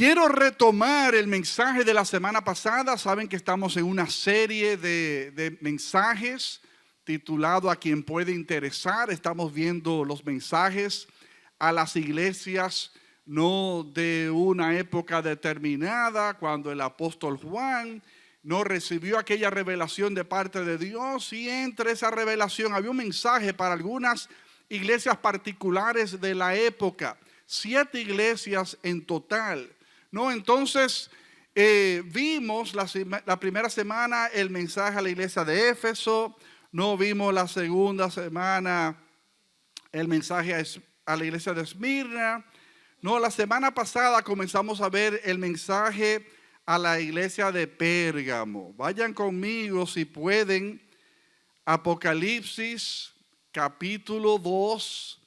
Quiero retomar el mensaje de la semana pasada. Saben que estamos en una serie de mensajes titulado A quien puede interesar. Estamos viendo los mensajes a las iglesias, no de una época determinada, cuando el apóstol Juan no recibió aquella revelación de parte de Dios, y entre esa revelación había un mensaje para algunas iglesias particulares de la época, 7 iglesias en total. No, entonces vimos la primera semana el mensaje a la iglesia de Éfeso. No vimos la segunda semana el mensaje a la iglesia de Esmirna. No, la semana pasada comenzamos a ver el mensaje a la iglesia de Pérgamo. Vayan conmigo si pueden, Apocalipsis capítulo 2,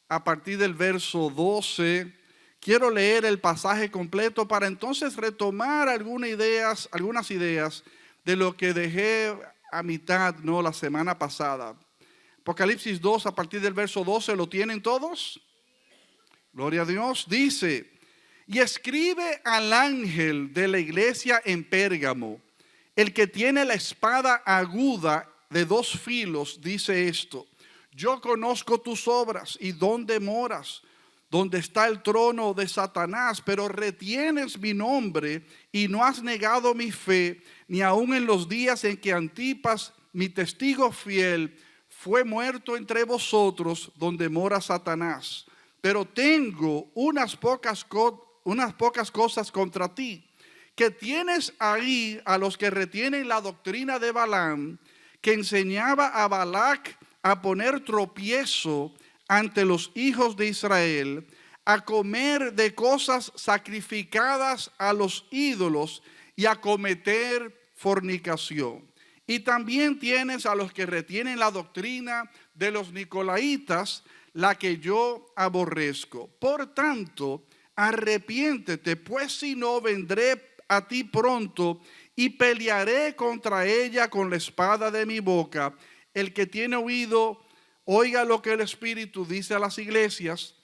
a partir del verso 12. Quiero leer el pasaje completo para entonces retomar algunas ideas de lo que dejé a mitad, no, la semana pasada. Apocalipsis 2, a partir del verso 12, ¿lo tienen todos? Gloria a Dios. Dice: y escribe al ángel de la iglesia en Pérgamo, el que tiene la espada aguda de 2 filos, dice esto: yo conozco tus obras y dónde moras, donde está el trono de Satanás, pero retienes mi nombre y no has negado mi fe, ni aun en los días en que Antipas, mi testigo fiel, fue muerto entre vosotros, donde mora Satanás. Pero tengo unas pocas cosas contra ti, que tienes ahí a los que retienen la doctrina de Balaam, que enseñaba a Balac a poner tropiezo ante los hijos de Israel, a comer de cosas sacrificadas a los ídolos y a cometer fornicación. Y también tienes a los que retienen la doctrina de los nicolaitas, la que yo aborrezco. Por tanto, arrepiéntete, pues si no, vendré a ti pronto y pelearé contra ella con la espada de mi boca. El que tiene oído, oiga lo que el Espíritu dice a las iglesias.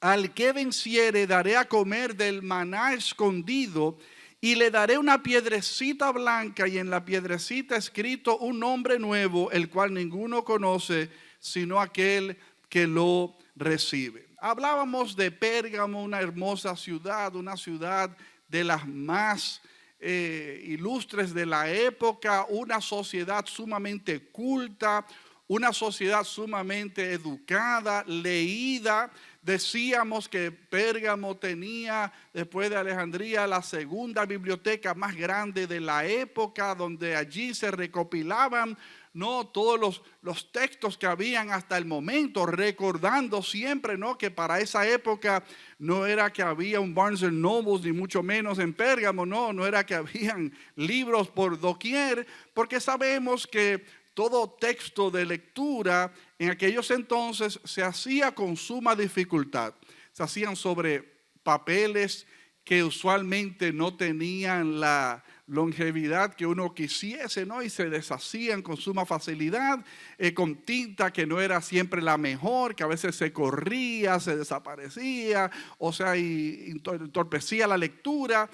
Al que venciere daré a comer del maná escondido, y le daré una piedrecita blanca, y en la piedrecita escrito un nombre nuevo, el cual ninguno conoce sino aquel que lo recibe. Hablábamos de Pérgamo, una hermosa ciudad, una ciudad de las más ilustres de la época, una sociedad sumamente culta, una sociedad sumamente educada, leída. Decíamos que Pérgamo tenía, después de Alejandría, la segunda biblioteca más grande de la época, donde allí se recopilaban todos los textos que habían hasta el momento, recordando siempre que para esa época no era que había un Barnes and Noble, ni mucho menos en Pérgamo, no era que habían libros por doquier, porque sabemos que todo texto de lectura en aquellos entonces se hacía con suma dificultad. Se hacían sobre papeles que usualmente no tenían la longevidad que uno quisiese, y se deshacían con suma facilidad, con tinta que no era siempre la mejor, que a veces se corría, se desaparecía, y entorpecía la lectura.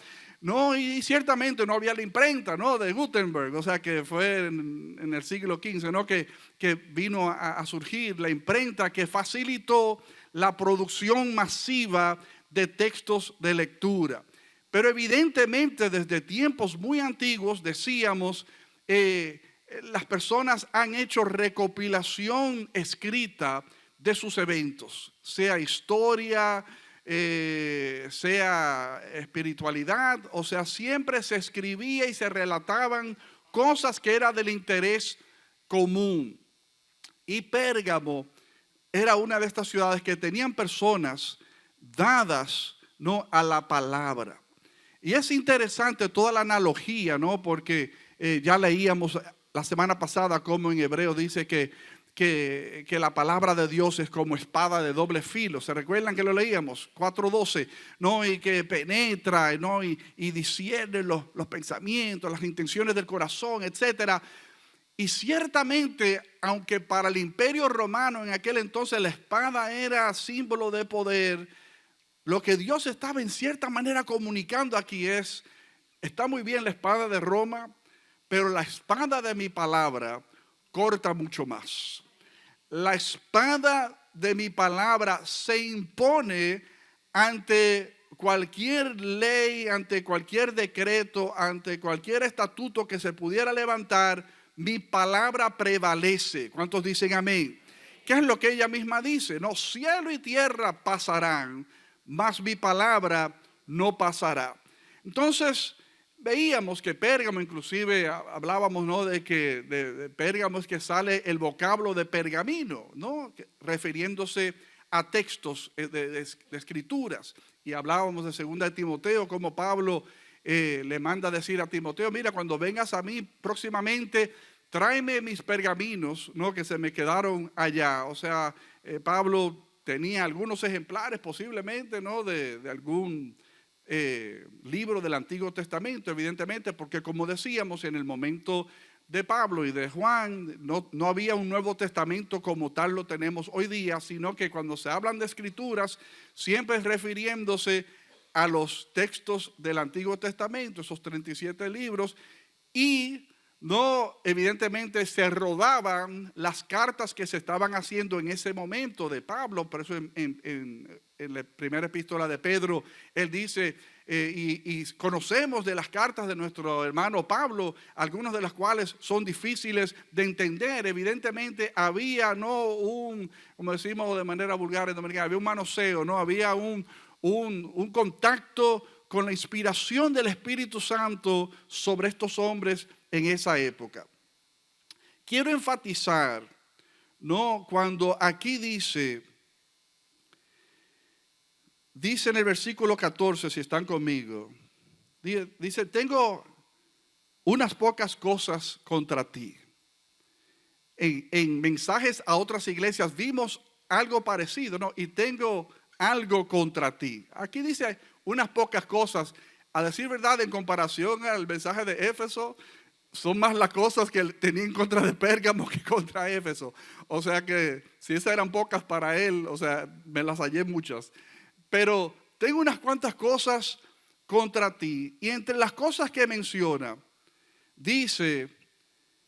Y ciertamente no había la imprenta, de Gutenberg, que fue en el siglo XV, que vino a surgir la imprenta, que facilitó la producción masiva de textos de lectura. Pero evidentemente desde tiempos muy antiguos, decíamos, las personas han hecho recopilación escrita de sus eventos, sea historia, sea espiritualidad, siempre se escribía y se relataban cosas que eran del interés común. Y Pérgamo era una de estas ciudades que tenían personas dadas a la palabra. Y es interesante toda la analogía, porque ya leíamos la semana pasada como en Hebreo dice que la palabra de Dios es como espada de doble filo. ¿Se recuerdan que lo leíamos? 4:12, y que penetra, y discierne los pensamientos, las intenciones del corazón, etcétera. Y ciertamente, aunque para el Imperio Romano en aquel entonces la espada era símbolo de poder, lo que Dios estaba en cierta manera comunicando aquí es, está muy bien la espada de Roma, pero la espada de mi palabra corta mucho más. La espada de mi palabra se impone ante cualquier ley, ante cualquier decreto, ante cualquier estatuto que se pudiera levantar. Mi palabra prevalece. ¿Cuántos dicen amén? ¿Qué es lo que ella misma dice? No, cielo y tierra pasarán, mas mi palabra no pasará. Entonces, veíamos que Pérgamo, inclusive hablábamos, ¿no?, de que de Pérgamo es que sale el vocablo de pergamino, ¿no?, refiriéndose a textos de escrituras. Y hablábamos de 2 de Timoteo, como Pablo le manda a decir a Timoteo, mira, cuando vengas a mí próximamente, tráeme mis pergaminos, ¿no?, que se me quedaron allá. O sea, Pablo tenía algunos ejemplares posiblemente, ¿no?, de algún libro del Antiguo Testamento, evidentemente, porque como decíamos, en el momento de Pablo y de Juan, no había un Nuevo Testamento como tal lo tenemos hoy día, sino que cuando se hablan de escrituras, siempre es refiriéndose a los textos del Antiguo Testamento, esos 37 libros, y no, evidentemente se rodaban las cartas que se estaban haciendo en ese momento de Pablo. Por eso en la primera epístola de Pedro, él dice, y conocemos de las cartas de nuestro hermano Pablo, algunas de las cuales son difíciles de entender. Evidentemente había, no como decimos de manera vulgar en dominicana, había un manoseo, no había un contacto con la inspiración del Espíritu Santo sobre estos hombres en esa época. Quiero enfatizar, ¿no?, cuando aquí dice en el versículo 14, si están conmigo, dice, tengo unas pocas cosas contra ti. En mensajes a otras iglesias vimos algo parecido, ¿no? Y tengo algo contra ti. Aquí dice unas pocas cosas. A decir verdad, en comparación al mensaje de Éfeso, son más las cosas que tenía en contra de Pérgamo que contra Éfeso. O sea que si esas eran pocas para él, o sea, me las hallé muchas. Pero tengo unas cuantas cosas contra ti. Y entre las cosas que menciona, dice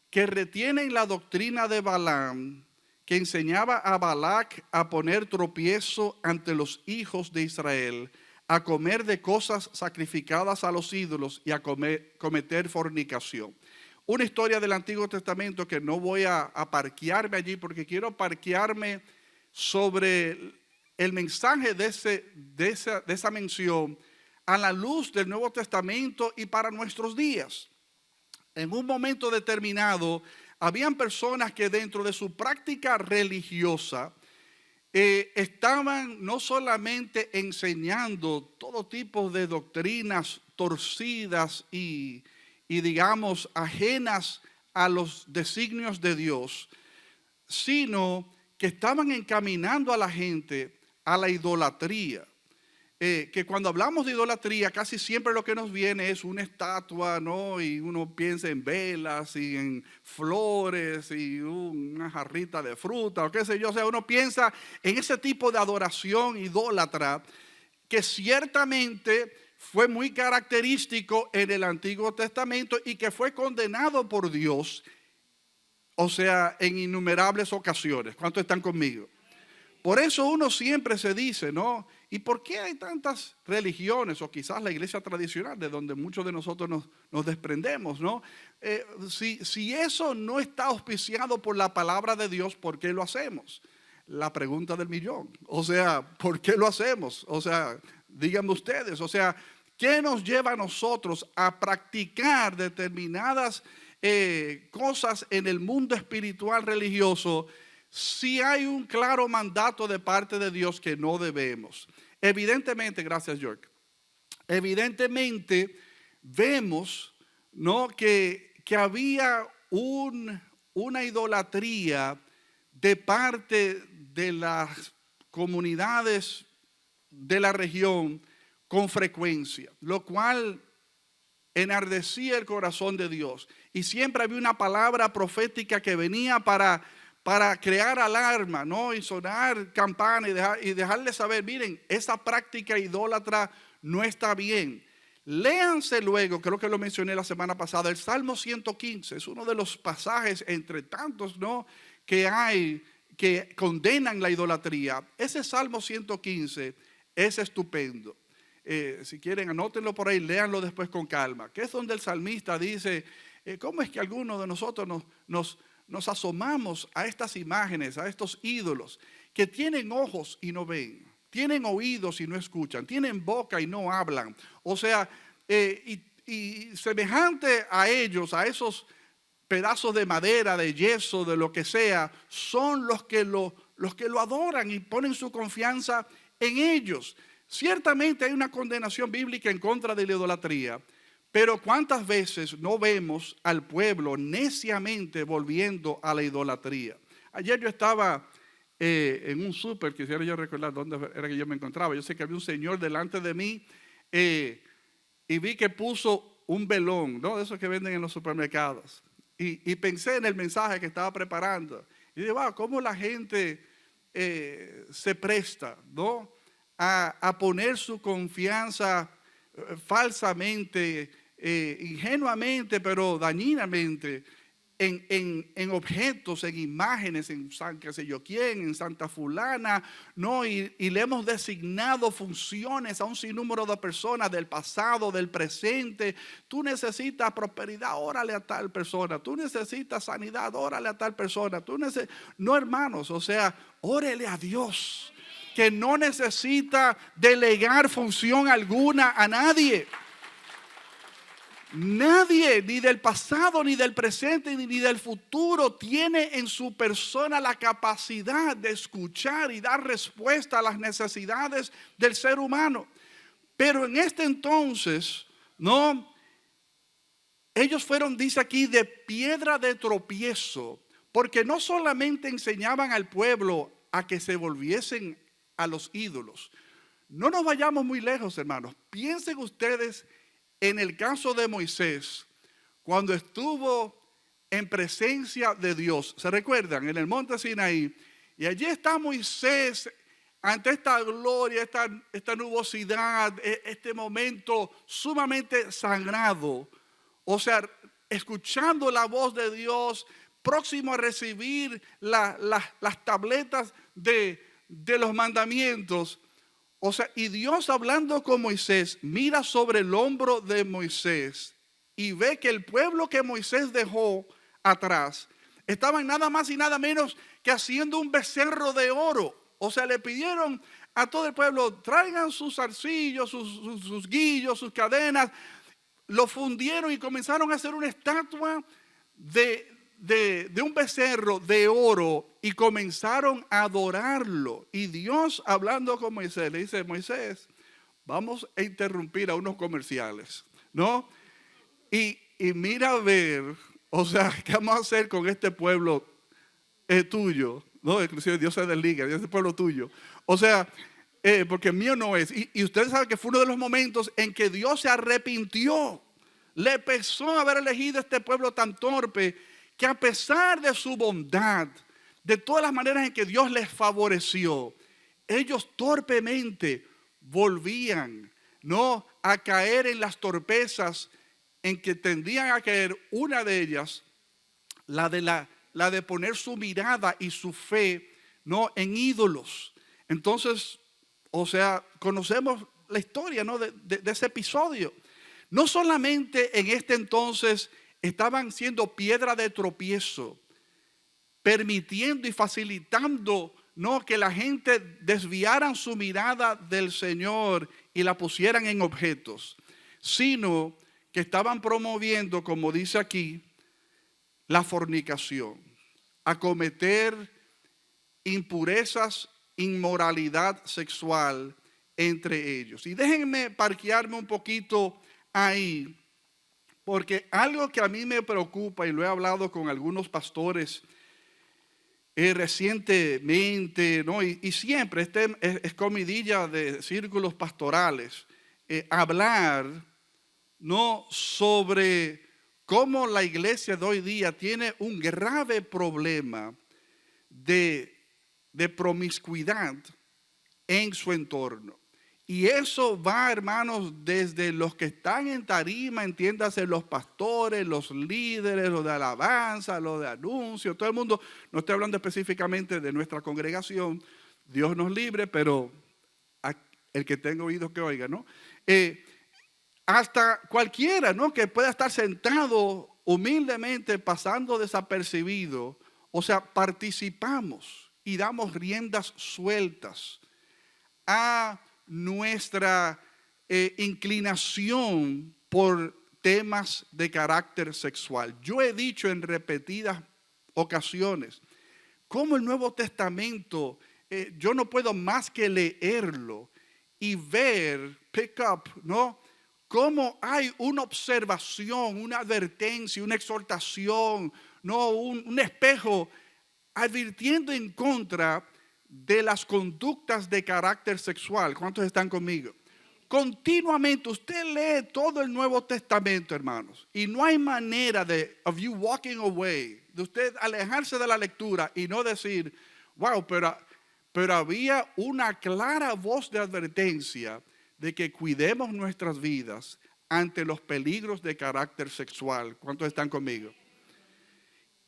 que retienen la doctrina de Balaam, que enseñaba a Balac a poner tropiezo ante los hijos de Israel, a comer de cosas sacrificadas a los ídolos y a cometer fornicación. Una historia del Antiguo Testamento que no voy a parquearme allí, porque quiero parquearme sobre el mensaje de esa mención a la luz del Nuevo Testamento y para nuestros días. En un momento determinado, habían personas que dentro de su práctica religiosa estaban no solamente enseñando todo tipo de doctrinas torcidas y digamos ajenas a los designios de Dios, sino que estaban encaminando a la gente a la idolatría. Que cuando hablamos de idolatría, casi siempre lo que nos viene es una estatua, ¿no? Y uno piensa en velas y en flores y una jarrita de fruta o qué sé yo. O sea, uno piensa en ese tipo de adoración idólatra que ciertamente fue muy característico en el Antiguo Testamento y que fue condenado por Dios, o sea, en innumerables ocasiones. ¿Cuántos están conmigo? Por eso uno siempre se dice, ¿no? ¿Y por qué hay tantas religiones? O quizás la iglesia tradicional, de donde muchos de nosotros nos desprendemos, ¿no? Si eso no está auspiciado por la palabra de Dios, ¿por qué lo hacemos? La pregunta del millón. O sea, ¿por qué lo hacemos? O sea, díganme ustedes, o sea, ¿qué nos lleva a nosotros a practicar determinadas cosas en el mundo espiritual religioso si hay un claro mandato de parte de Dios que no debemos? Evidentemente, gracias York, evidentemente vemos, ¿no?, que había una idolatría de parte de las comunidades de la región con frecuencia, lo cual enardecía el corazón de Dios. Y siempre había una palabra profética que venía para para crear alarma, ¿no? Y sonar campana y dejarle saber, miren, esa práctica idólatra no está bien. Léanse luego, creo que lo mencioné la semana pasada, el Salmo 115, es uno de los pasajes entre tantos, ¿no?, que hay que condenan la idolatría. Ese Salmo 115 es estupendo. Si quieren, anótenlo por ahí, léanlo después con calma, que es donde el salmista dice, ¿cómo es que algunos de nosotros nos asomamos a estas imágenes, a estos ídolos que tienen ojos y no ven, tienen oídos y no escuchan, tienen boca y no hablan? O sea, y semejante a ellos, a esos pedazos de madera, de yeso, de lo que sea, son los que lo adoran y ponen su confianza en ellos. Ciertamente hay una condenación bíblica en contra de la idolatría, pero ¿cuántas veces no vemos al pueblo neciamente volviendo a la idolatría? Ayer yo estaba en un súper, quisiera yo recordar dónde era que yo me encontraba. Yo sé que había un señor delante de mí y vi que puso un velón, ¿no?, de esos que venden en los supermercados. Y pensé en el mensaje que estaba preparando. Y dije, wow, cómo la gente se presta, ¿no?, a poner su confianza falsamente, ingenuamente, pero dañinamente en objetos, en imágenes, en San qué sé yo quién, en Santa Fulana, ¿no? Y le hemos designado funciones a un sinnúmero de personas del pasado, del presente. Tú necesitas prosperidad, órale a tal persona. Tú necesitas sanidad, órale a tal persona. No, hermanos, o sea, órele a Dios, que no necesita delegar función alguna a nadie. Nadie, ni del pasado, ni del presente, ni del futuro, tiene en su persona la capacidad de escuchar y dar respuesta a las necesidades del ser humano. Pero en este entonces, ¿no?, ellos fueron, dice aquí, de piedra de tropiezo, porque no solamente enseñaban al pueblo a que se volviesen a los ídolos. No nos vayamos muy lejos, hermanos. Piensen ustedes en el caso de Moisés, cuando estuvo en presencia de Dios. ¿Se recuerdan? En el monte Sinaí. Y allí está Moisés ante esta gloria, esta nubosidad, este momento sumamente sagrado. O sea, escuchando la voz de Dios, próximo a recibir las tabletas de los mandamientos. O sea, y Dios hablando con Moisés, mira sobre el hombro de Moisés y ve que el pueblo que Moisés dejó atrás estaban nada más y nada menos que haciendo un becerro de oro. O sea, le pidieron a todo el pueblo, traigan sus zarcillos, sus guillos, sus cadenas. Lo fundieron y comenzaron a hacer una estatua de un becerro de oro y comenzaron a adorarlo. Y Dios, hablando con Moisés, le dice, Moisés, vamos a interrumpir a unos comerciales, ¿no? Y mira a ver, o sea, ¿qué vamos a hacer con este pueblo tuyo? No, inclusive Dios se desliga, este pueblo tuyo. O sea, porque mío no es. Y ustedes saben que fue uno de los momentos en que Dios se arrepintió. Le pesó haber elegido este pueblo tan torpe, que a pesar de su bondad, de todas las maneras en que Dios les favoreció, ellos torpemente volvían, ¿no?, a caer en las torpezas en que tendían a caer. Una de ellas, la de poner su mirada y su fe, ¿no?, en ídolos. Entonces, o sea, conocemos la historia, ¿no?, de ese episodio. No solamente en este entonces estaban siendo piedra de tropiezo, permitiendo y facilitando, ¿no?, que la gente desviaran su mirada del Señor y la pusieran en objetos, sino que estaban promoviendo, como dice aquí, la fornicación, a cometer impurezas, inmoralidad sexual entre ellos. Y déjenme parquearme un poquito ahí, porque algo que a mí me preocupa, y lo he hablado con algunos pastores recientemente, ¿no?, y siempre es comidilla de círculos pastorales, hablar, ¿no?, sobre cómo la iglesia de hoy día tiene un grave problema de promiscuidad en su entorno. Y eso va, hermanos, desde los que están en tarima, entiéndase, los pastores, los líderes, los de alabanza, los de anuncio, todo el mundo. No estoy hablando específicamente de nuestra congregación, Dios nos libre, pero el que tenga oídos que oiga, ¿no? Hasta cualquiera, ¿no?, que pueda estar sentado humildemente pasando desapercibido. O sea, participamos y damos riendas sueltas a nuestra inclinación por temas de carácter sexual. Yo he dicho en repetidas ocasiones cómo el Nuevo Testamento, yo no puedo más que leerlo y ver, pick up, ¿no?, cómo hay una observación, una advertencia, una exhortación, ¿no?, un espejo advirtiendo en contra de las conductas de carácter sexual. ¿Cuántos están conmigo? Continuamente usted lee todo el Nuevo Testamento, hermanos, y no hay manera of you walking away, de usted alejarse de la lectura y no decir, wow, pero había una clara voz de advertencia de que cuidemos nuestras vidas ante los peligros de carácter sexual. ¿Cuántos están conmigo?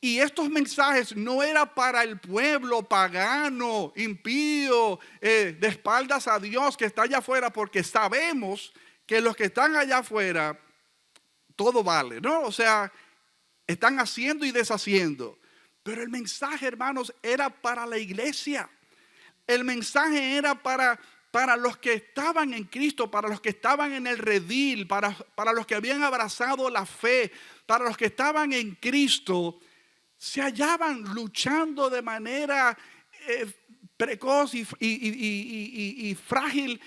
Y estos mensajes no era para el pueblo pagano, impío, de espaldas a Dios que está allá afuera, porque sabemos que los que están allá afuera, todo vale, ¿no? O sea, están haciendo y deshaciendo. Pero el mensaje, hermanos, era para la iglesia. El mensaje era para los que estaban en Cristo, para los que estaban en el redil, para los que habían abrazado la fe, para los que estaban en Cristo. Se hallaban luchando de manera precoz y frágil,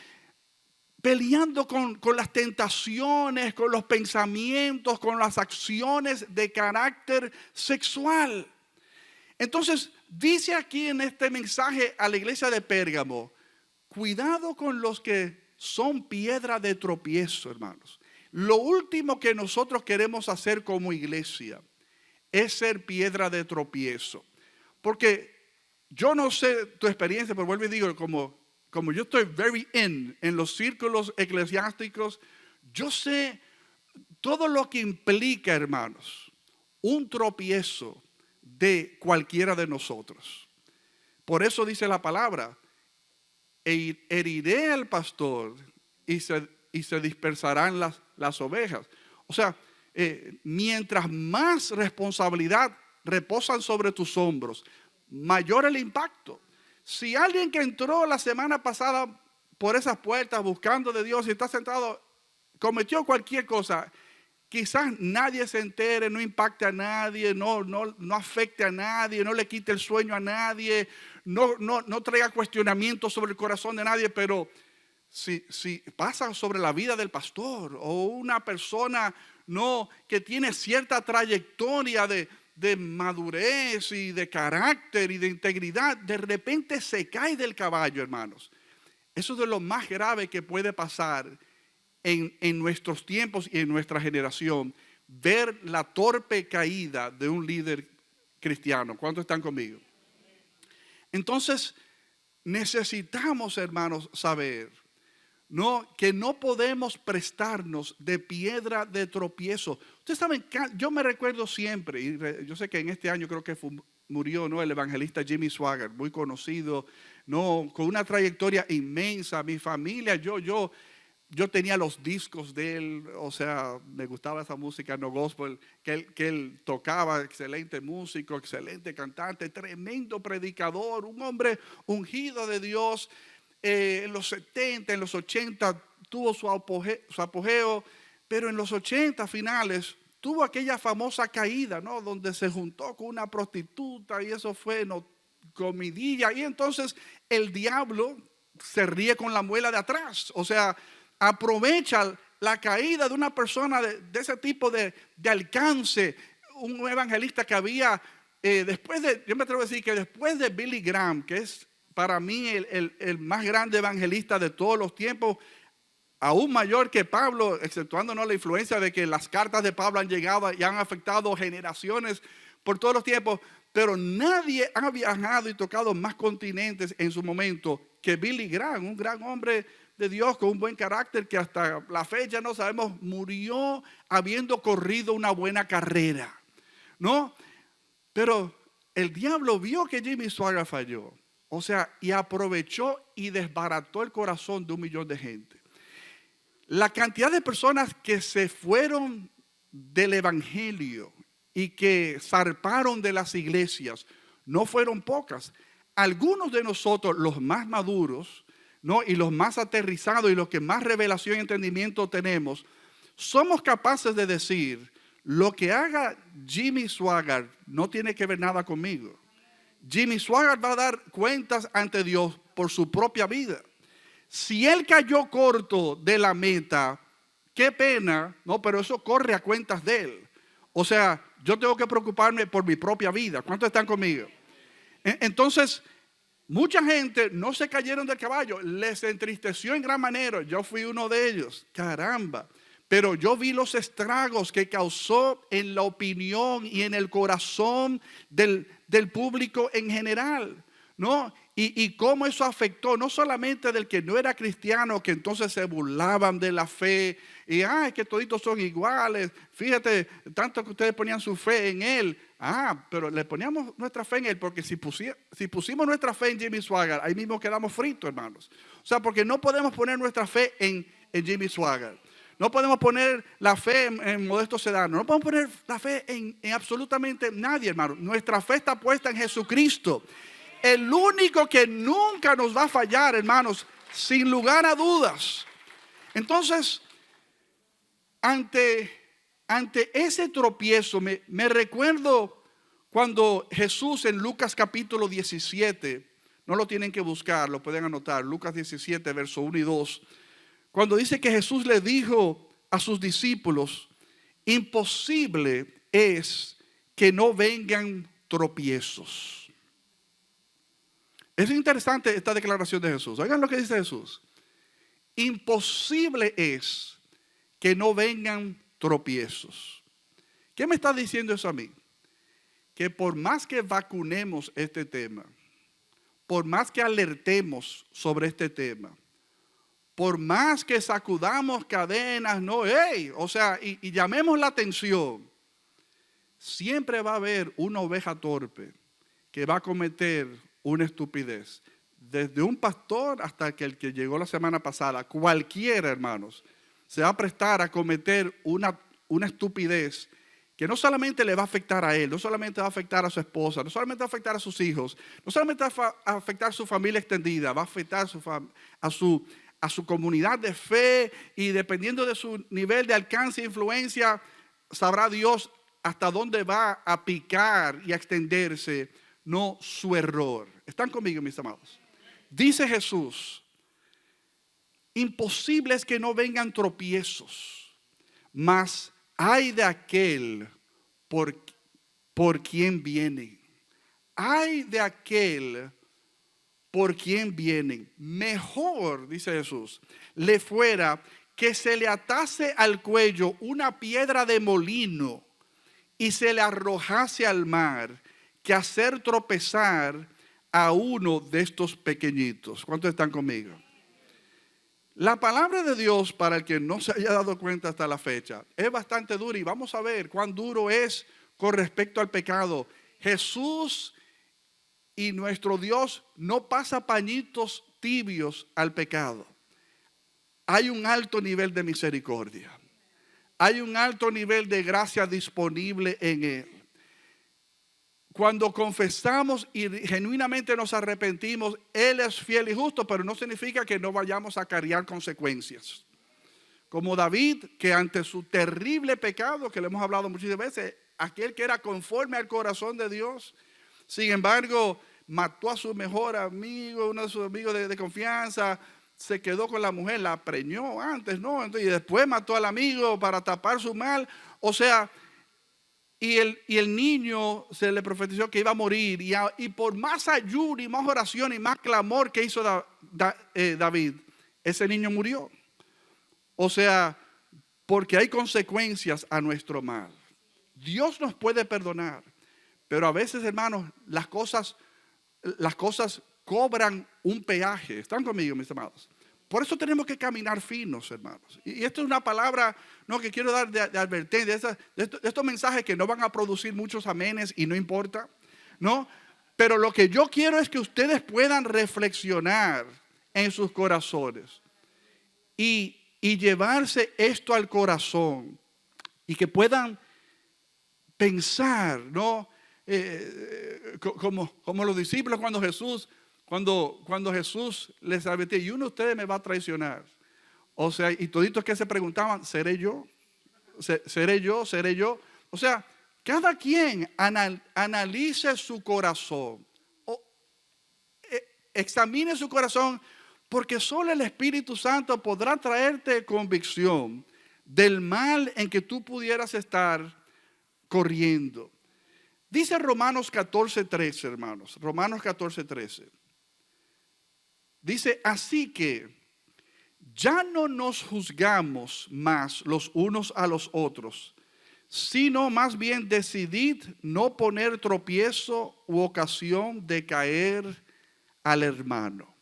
peleando con las tentaciones, con los pensamientos, con las acciones de carácter sexual. Entonces, dice aquí en este mensaje a la iglesia de Pérgamo, cuidado con los que son piedra de tropiezo, hermanos. Lo último que nosotros queremos hacer como iglesia es ser piedra de tropiezo. Porque yo no sé tu experiencia, pero vuelvo y digo, como yo estoy very in los círculos eclesiásticos, yo sé todo lo que implica, hermanos, un tropiezo de cualquiera de nosotros. Por eso dice la palabra, heriré al pastor y se dispersarán las ovejas. O sea, mientras más responsabilidad reposan sobre tus hombros, mayor el impacto. Si alguien que entró la semana pasada por esas puertas buscando de Dios y está sentado, cometió cualquier cosa, quizás nadie se entere, no impacte a nadie, no afecte a nadie, no le quite el sueño a nadie, no traiga cuestionamientos sobre el corazón de nadie, pero si pasa sobre la vida del pastor o una persona que tiene cierta trayectoria de madurez y de carácter y de integridad, de repente se cae del caballo, hermanos. Eso es de lo más grave que puede pasar en nuestros tiempos y en nuestra generación, ver la torpe caída de un líder cristiano. ¿Cuántos están conmigo? Entonces, necesitamos, hermanos, saber que no podemos prestarnos de piedra de tropiezo. Ustedes saben, yo me recuerdo siempre, y yo sé que en este año creo que murió, ¿no?, el evangelista Jimmy Swaggart, muy conocido, con una trayectoria inmensa. Mi familia, yo tenía los discos de él, o sea, me gustaba esa música no gospel que él tocaba, excelente músico, excelente cantante, tremendo predicador, un hombre ungido de Dios. En los 70, en los 80 tuvo su apogeo, pero en los 80 finales tuvo aquella famosa caída, ¿no?, donde se juntó con una prostituta y eso fue comidilla. Y entonces el diablo se ríe con la muela de atrás, o sea, aprovecha la caída de una persona de ese tipo de alcance. Un evangelista que había, yo me atrevo a decir que después de Billy Graham, que es para mí el más grande evangelista de todos los tiempos, aún mayor que Pablo, exceptuándonos la influencia de que las cartas de Pablo han llegado y han afectado generaciones por todos los tiempos. Pero nadie ha viajado y tocado más continentes en su momento que Billy Graham, un gran hombre de Dios con un buen carácter que hasta la fecha no sabemos, murió habiendo corrido una buena carrera, ¿no? Pero el diablo vio que Jimmy Swaggart falló, o sea, y aprovechó y desbarató el corazón de 1 millón de gente. La cantidad de personas que se fueron del evangelio y que zarparon de las iglesias no fueron pocas. Algunos de nosotros, los más maduros, ¿no?, y los más aterrizados y los que más revelación y entendimiento tenemos, somos capaces de decir: lo que haga Jimmy Swaggart no tiene que ver nada conmigo. Jimmy Swaggart va a dar cuentas ante Dios por su propia vida. Si él cayó corto de la meta, qué pena, no, pero eso corre a cuentas de él. O sea, yo tengo que preocuparme por mi propia vida. ¿Cuántos están conmigo? Entonces, mucha gente no se cayeron del caballo, les entristeció en gran manera. Yo fui uno de ellos, caramba. Pero yo vi los estragos que causó en la opinión y en el corazón del público en general, ¿no? Y cómo eso afectó no solamente del que no era cristiano, que entonces se burlaban de la fe y que toditos son iguales, fíjate, tanto que ustedes ponían su fe en él. Pero le poníamos nuestra fe en él, porque si pusimos nuestra fe en Jimmy Swaggart, ahí mismo quedamos fritos, hermanos. O sea, porque no podemos poner nuestra fe en Jimmy Swaggart. No podemos poner la fe en Modesto Sedano. No podemos poner la fe en absolutamente nadie, hermano. Nuestra fe está puesta en Jesucristo. El único que nunca nos va a fallar, hermanos, sin lugar a dudas. Entonces, ante ese tropiezo, me recuerdo cuando Jesús en Lucas capítulo 17, no lo tienen que buscar, lo pueden anotar, Lucas 17, verso 1 y 2, cuando dice que Jesús le dijo a sus discípulos: imposible es que no vengan tropiezos. Es interesante esta declaración de Jesús. Oigan lo que dice Jesús: imposible es que no vengan tropiezos. ¿Qué me está diciendo eso a mí? Que por más que vacunemos este tema, por más que alertemos sobre este tema, por más que sacudamos cadenas, y llamemos la atención, siempre va a haber una oveja torpe que va a cometer una estupidez. Desde un pastor hasta el que llegó la semana pasada, cualquiera, hermanos, se va a prestar a cometer una estupidez que no solamente le va a afectar a él, no solamente va a afectar a su esposa, no solamente va a afectar a sus hijos, no solamente va a afectar a su familia extendida, va a afectar a su comunidad de fe, y dependiendo de su nivel de alcance e influencia, sabrá Dios hasta dónde va a picar y a extenderse, no su error. ¿Están conmigo, mis amados? Dice Jesús: imposible es que no vengan tropiezos, mas ay de aquel por quien vienen. Ay de aquel por quien vienen. Mejor, dice Jesús, le fuera que se le atase al cuello una piedra de molino y se le arrojase al mar, que hacer tropezar a uno de estos pequeñitos. ¿Cuántos están conmigo? La palabra de Dios, para el que no se haya dado cuenta hasta la fecha, es bastante dura, y vamos a ver cuán duro es con respecto al pecado. Jesús y nuestro Dios no pasa pañitos tibios al pecado. Hay un alto nivel de misericordia. Hay un alto nivel de gracia disponible en Él. Cuando confesamos y genuinamente nos arrepentimos, Él es fiel y justo, pero no significa que no vayamos a acarrear consecuencias. Como David, que ante su terrible pecado, que le hemos hablado muchas veces, aquel que era conforme al corazón de Dios, sin embargo, mató a su mejor amigo, uno de sus amigos de confianza, se quedó con la mujer, la preñó antes, ¿no? Y después mató al amigo para tapar su mal. O sea, y el niño se le profetizó que iba a morir, y por más ayuno y más oración y más clamor que hizo David, ese niño murió. O sea, porque hay consecuencias a nuestro mal. Dios nos puede perdonar, Pero a veces, hermanos, las cosas cobran un peaje. ¿Están conmigo, mis amados? Por eso tenemos que caminar finos, hermanos. Y esto es una palabra, no, que quiero dar de advertencia, de estos mensajes que no van a producir muchos amenes y no importa, ¿no? Pero lo que yo quiero es que ustedes puedan reflexionar en sus corazones y llevarse esto al corazón y que puedan pensar, ¿no? Como los discípulos cuando Jesús les advirtió, y uno de ustedes me va a traicionar. O sea, y toditos que se preguntaban, ¿seré yo? ¿Seré yo? ¿Seré yo? O sea, cada quien analice su corazón, examine su corazón, porque solo el Espíritu Santo podrá traerte convicción del mal en que tú pudieras estar corriendo. Dice Romanos 14:13, hermanos, Romanos 14:13. Dice, así que ya no nos juzgamos más los unos a los otros, sino más bien decidid no poner tropiezo u ocasión de caer al hermano.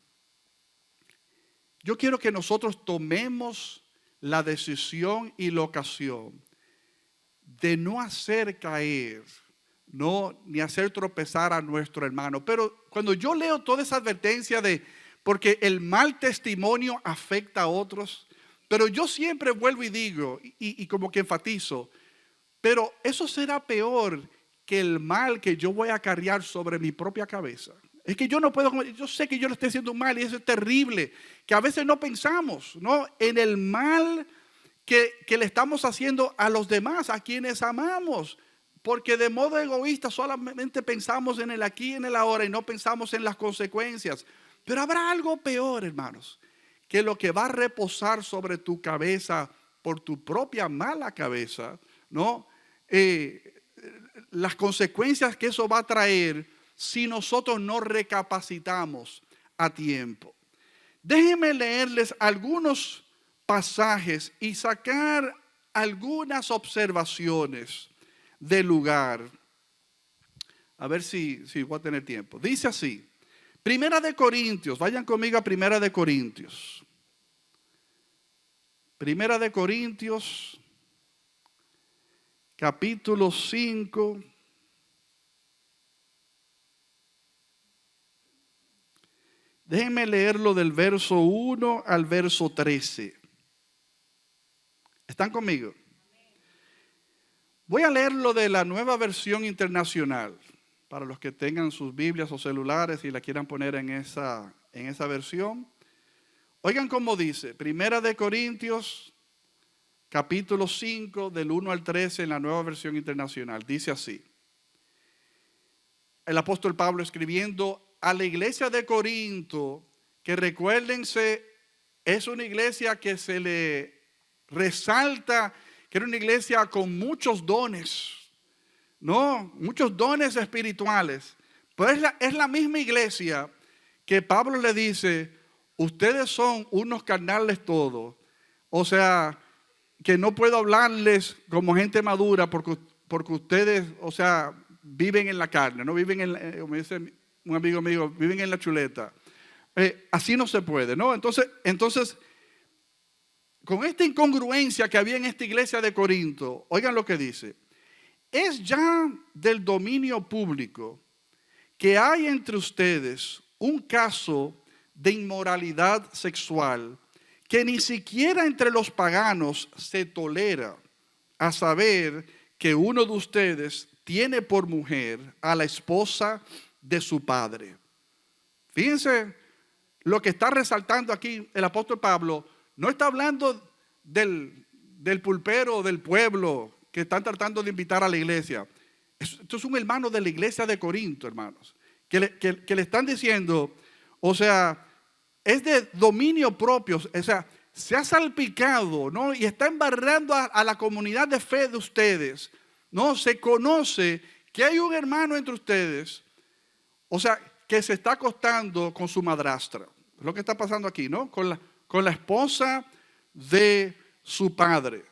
Yo quiero que nosotros tomemos la decisión y la ocasión de no hacer caer, ni hacer tropezar a nuestro hermano. Pero cuando yo leo toda esa advertencia porque el mal testimonio afecta a otros, pero yo siempre vuelvo y digo, y como que enfatizo, pero eso será peor que el mal que yo voy a cargar sobre mi propia cabeza. Es que yo no puedo, yo sé que yo le estoy haciendo mal y eso es terrible, que a veces no pensamos, ¿no?, en el mal que le estamos haciendo a los demás, a quienes amamos, porque de modo egoísta solamente pensamos en el aquí y en el ahora y no pensamos en las consecuencias. Pero habrá algo peor, hermanos, que lo que va a reposar sobre tu cabeza por tu propia mala cabeza, ¿no? Las consecuencias que eso va a traer si nosotros no recapacitamos a tiempo. Déjenme leerles algunos pasajes y sacar algunas observaciones del lugar. A ver si voy a tener tiempo. Dice así, Primera de Corintios, vayan conmigo a Primera de Corintios. Primera de Corintios, capítulo 5. Déjenme leerlo del verso 1 al verso 13. ¿Están conmigo? Voy a leerlo de la Nueva Versión Internacional, para los que tengan sus Biblias o celulares y la quieran poner en esa versión. Oigan cómo dice, Primera de Corintios, capítulo 5, del 1 al 13 en la Nueva Versión Internacional. Dice así, el apóstol Pablo escribiendo a la iglesia de Corinto, que recuérdense, es una iglesia que se le resalta, que era una iglesia con muchos dones, ¿no? Muchos dones espirituales. Pero es la misma iglesia que Pablo le dice, ustedes son unos carnales todos. O sea, que no puedo hablarles como gente madura porque ustedes, o sea, viven en la carne, no viven como dice un amigo mío, viven en la chuleta. Así no se puede, ¿no? Entonces, con esta incongruencia que había en esta iglesia de Corinto, oigan lo que dice. Es ya del dominio público que hay entre ustedes un caso de inmoralidad sexual que ni siquiera entre los paganos se tolera, a saber que uno de ustedes tiene por mujer a la esposa de su padre. Fíjense lo que está resaltando aquí el apóstol Pablo. No está hablando del pulpero del pueblo que están tratando de invitar a la iglesia. Esto es un hermano de la iglesia de Corinto, hermanos, que le están diciendo, o sea, es de dominio propio, o sea, se ha salpicado, ¿no? Y está embarrando a la comunidad de fe de ustedes, ¿no? Se conoce que hay un hermano entre ustedes, o sea, que se está acostando con su madrastra. Es lo que está pasando aquí, ¿no? Con la esposa de su padre.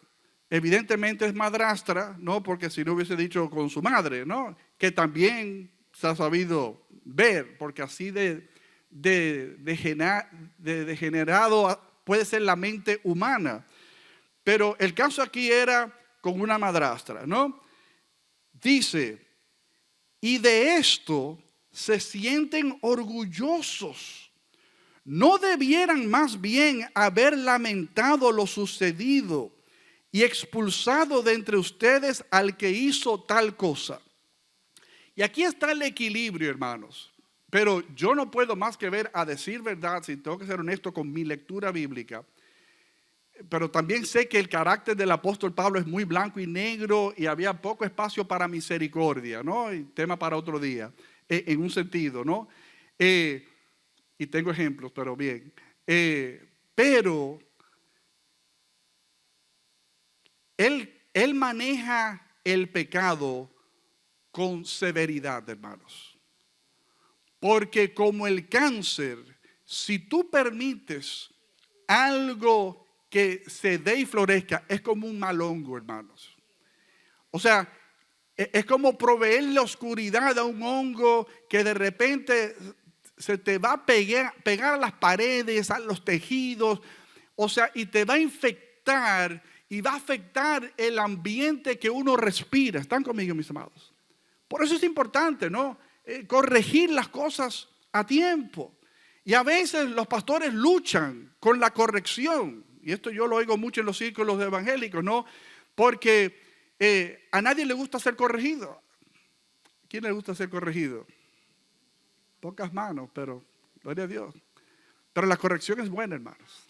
evidentemente es madrastra, ¿no? Porque si no hubiese dicho con su madre, ¿no? Que también se ha sabido ver, porque así de degenerado puede ser la mente humana. Pero el caso aquí era con una madrastra, ¿no? Dice, y de esto se sienten orgullosos. ¿No debieran más bien haber lamentado lo sucedido y expulsado de entre ustedes al que hizo tal cosa? Y aquí está el equilibrio, hermanos. Pero yo no puedo más que ver, a decir verdad, si tengo que ser honesto con mi lectura bíblica. Pero también sé que el carácter del apóstol Pablo es muy blanco y negro y había poco espacio para misericordia, ¿no? Y tema para otro día, en un sentido, ¿no? Y tengo ejemplos, pero bien. Pero él maneja el pecado con severidad, hermanos. Porque como el cáncer, si tú permites algo que se dé y florezca, es como un mal hongo, hermanos. O sea, es como proveerle oscuridad a un hongo que de repente se te va a pegar a las paredes, a los tejidos, o sea, y te va a infectar y va a afectar el ambiente que uno respira. ¿Están conmigo, mis amados? Por eso es importante, ¿no? Corregir las cosas a tiempo. Y a veces los pastores luchan con la corrección. Y esto yo lo oigo mucho en los círculos evangélicos, ¿no? Porque a nadie le gusta ser corregido. ¿Quién le gusta ser corregido? Pocas manos, pero gloria a Dios. Pero la corrección es buena, hermanos.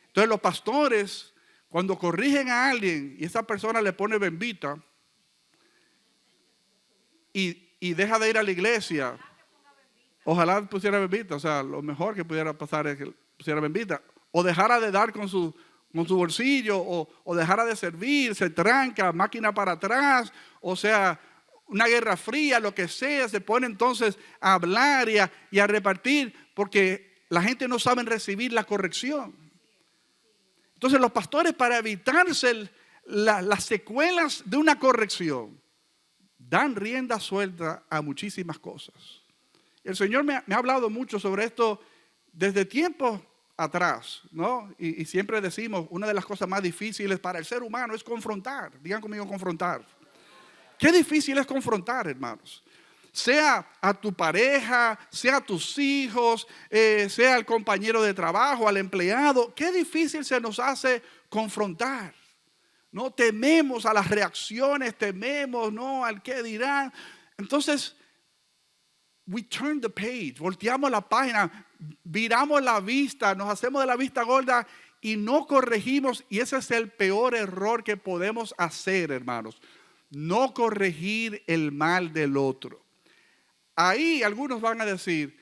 Entonces los pastores, cuando corrigen a alguien y esa persona le pone bembita y deja de ir a la iglesia, ojalá pusiera bembita. O sea, lo mejor que pudiera pasar es que pusiera bembita. O dejara de dar con su bolsillo, o dejara de servir, se tranca, máquina para atrás, o sea, una guerra fría, lo que sea, se pone entonces a hablar y a repartir, porque la gente no sabe recibir la corrección. Entonces los pastores, para evitarse las secuelas de una corrección, dan rienda suelta a muchísimas cosas. El Señor me ha hablado mucho sobre esto desde tiempos atrás, ¿no? Y siempre decimos, una de las cosas más difíciles para el ser humano es confrontar. Digan conmigo, confrontar. Qué difícil es confrontar, hermanos. Sea a tu pareja, sea a tus hijos, sea al compañero de trabajo, al empleado. Qué difícil se nos hace confrontar. No tememos a las reacciones, tememos, ¿no?, al qué dirán. Entonces, we turn the page, volteamos la página, viramos la vista, nos hacemos de la vista gorda y no corregimos. Y ese es el peor error que podemos hacer, hermanos. No corregir el mal del otro. Ahí algunos van a decir,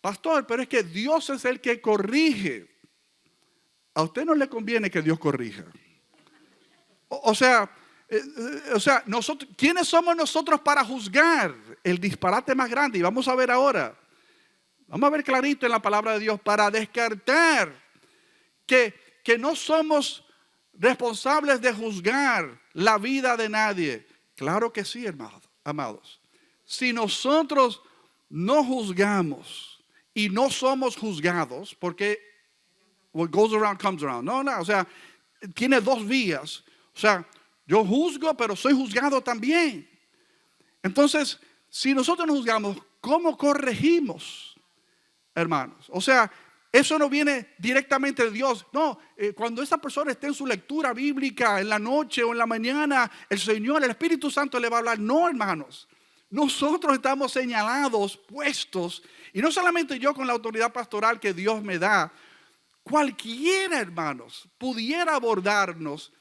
pastor, pero es que Dios es el que corrige. A usted no le conviene que Dios corrija. O sea, nosotros, ¿quiénes somos nosotros para juzgar el disparate más grande? Y vamos a ver ahora, vamos a ver clarito en la palabra de Dios, para descartar que no somos responsables de juzgar la vida de nadie. Claro que sí, amados. Si nosotros no juzgamos y no somos juzgados, porque what goes around comes around. No, o sea, tiene dos vías. O sea, yo juzgo, pero soy juzgado también. Entonces, si nosotros no juzgamos, ¿cómo corregimos, hermanos? O sea, eso no viene directamente de Dios. No, cuando esa persona esté en su lectura bíblica en la noche o en la mañana, el Señor, el Espíritu Santo le va a hablar. No, hermanos. Nosotros estamos señalados, puestos, y no solamente yo con la autoridad pastoral que Dios me da. Cualquiera, hermanos, pudiera abordarnos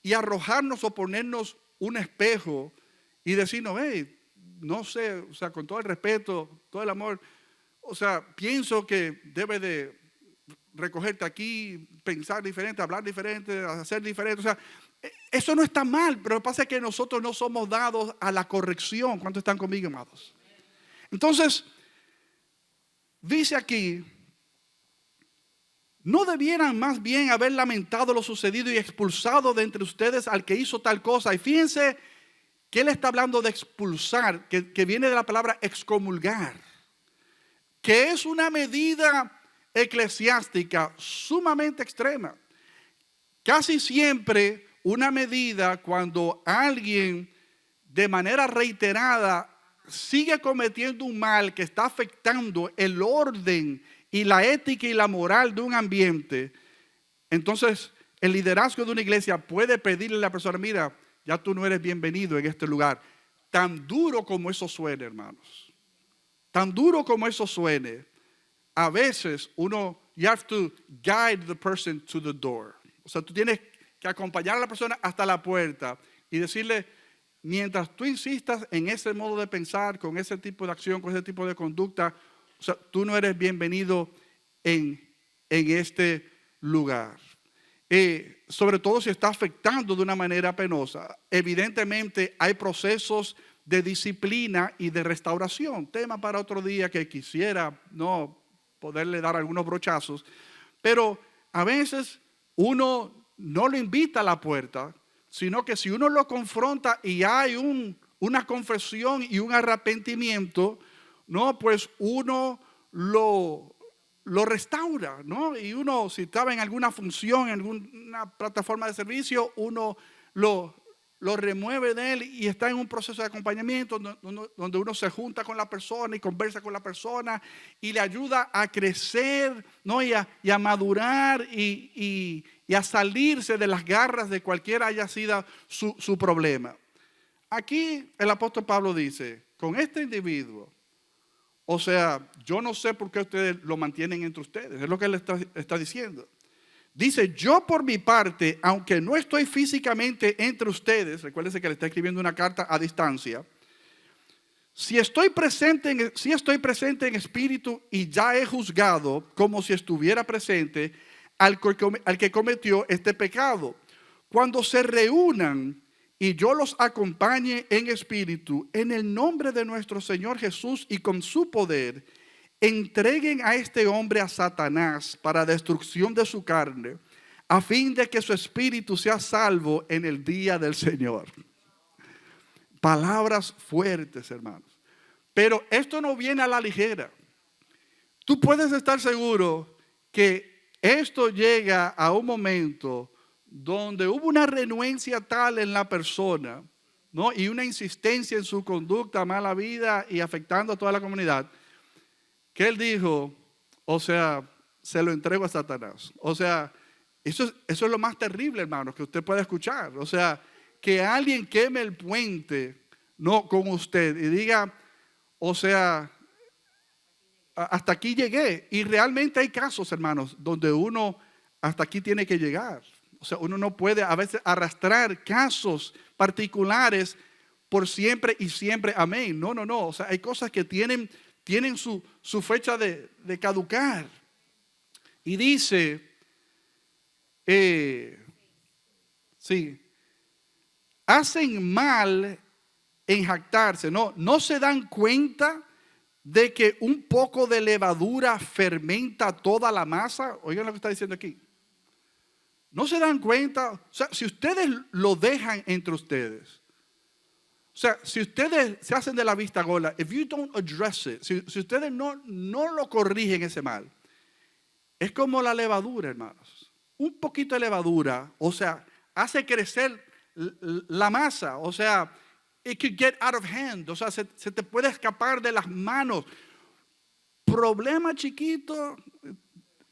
y arrojarnos o ponernos un espejo y decirnos, hey, no sé, o sea, con todo el respeto, todo el amor, o sea, pienso que debe de recogerte aquí, pensar diferente, hablar diferente, hacer diferente. O sea, eso no está mal, pero lo que pasa es que nosotros no somos dados a la corrección. ¿Cuántos están conmigo, amados? Entonces, dice aquí, ¿No debieran más bien haber lamentado lo sucedido y expulsado de entre ustedes al que hizo tal cosa? Y fíjense que él está hablando de expulsar, que viene de la palabra excomulgar, que es una medida eclesiástica sumamente extrema. Casi siempre una medida cuando alguien de manera reiterada sigue cometiendo un mal que está afectando el orden y la ética y la moral de un ambiente, entonces el liderazgo de una iglesia puede pedirle a la persona, mira, ya tú no eres bienvenido en este lugar. Tan duro como eso suene, hermanos, tan duro como eso suene, a veces you have to guide the person to the door. O sea, tú tienes que acompañar a la persona hasta la puerta y decirle, mientras tú insistas en ese modo de pensar, con ese tipo de acción, con ese tipo de conducta, o sea, tú no eres bienvenido en este lugar. Sobre todo si está afectando de una manera penosa. Evidentemente hay procesos de disciplina y de restauración. Tema para otro día que quisiera no poderle dar algunos brochazos. Pero a veces uno no lo invita a la puerta, sino que si uno lo confronta y hay una confesión y un arrepentimiento, no, pues uno lo restaura, ¿no? Y uno, si estaba en alguna función, en alguna plataforma de servicio, uno lo remueve de él y está en un proceso de acompañamiento donde uno se junta con la persona y conversa con la persona y le ayuda a crecer, ¿no? y a madurar y a salirse de las garras de cualquiera haya sido su problema. Aquí el apóstol Pablo dice, con este individuo, o sea, yo no sé por qué ustedes lo mantienen entre ustedes. Es lo que él está diciendo. Dice, yo por mi parte, aunque no estoy físicamente entre ustedes, recuérdense que le está escribiendo una carta a distancia, si estoy presente en espíritu y ya he juzgado como si estuviera presente al que cometió este pecado. Cuando se reúnan y yo los acompañe en espíritu, en el nombre de nuestro Señor Jesús y con su poder, entreguen a este hombre a Satanás para destrucción de su carne, a fin de que su espíritu sea salvo en el día del Señor. Palabras fuertes, hermanos. Pero esto no viene a la ligera. Tú puedes estar seguro que esto llega a un momento donde hubo una renuencia tal en la persona, ¿no? Y una insistencia en su conducta, mala vida y afectando a toda la comunidad, que él dijo, o sea, se lo entrego a Satanás. O sea, eso es lo más terrible, hermanos, que usted puede escuchar. O sea, que alguien queme el puente, no con usted y diga, o sea, hasta aquí llegué. Y realmente hay casos, hermanos, donde uno hasta aquí tiene que llegar. O sea, uno no puede a veces arrastrar casos particulares por siempre y siempre. Amén. No. O sea, hay cosas que tienen su fecha de caducar. Y dice, sí, hacen mal en jactarse. No se dan cuenta de que un poco de levadura fermenta toda la masa. Oigan lo que está diciendo aquí. No se dan cuenta, o sea, si ustedes lo dejan entre ustedes, o sea, si ustedes se hacen de la vista gorda, if you don't address it, si ustedes no lo corrigen ese mal, es como la levadura, hermanos. Un poquito de levadura, o sea, hace crecer la masa, o sea, it could get out of hand, o sea, se te puede escapar de las manos. Problema chiquito,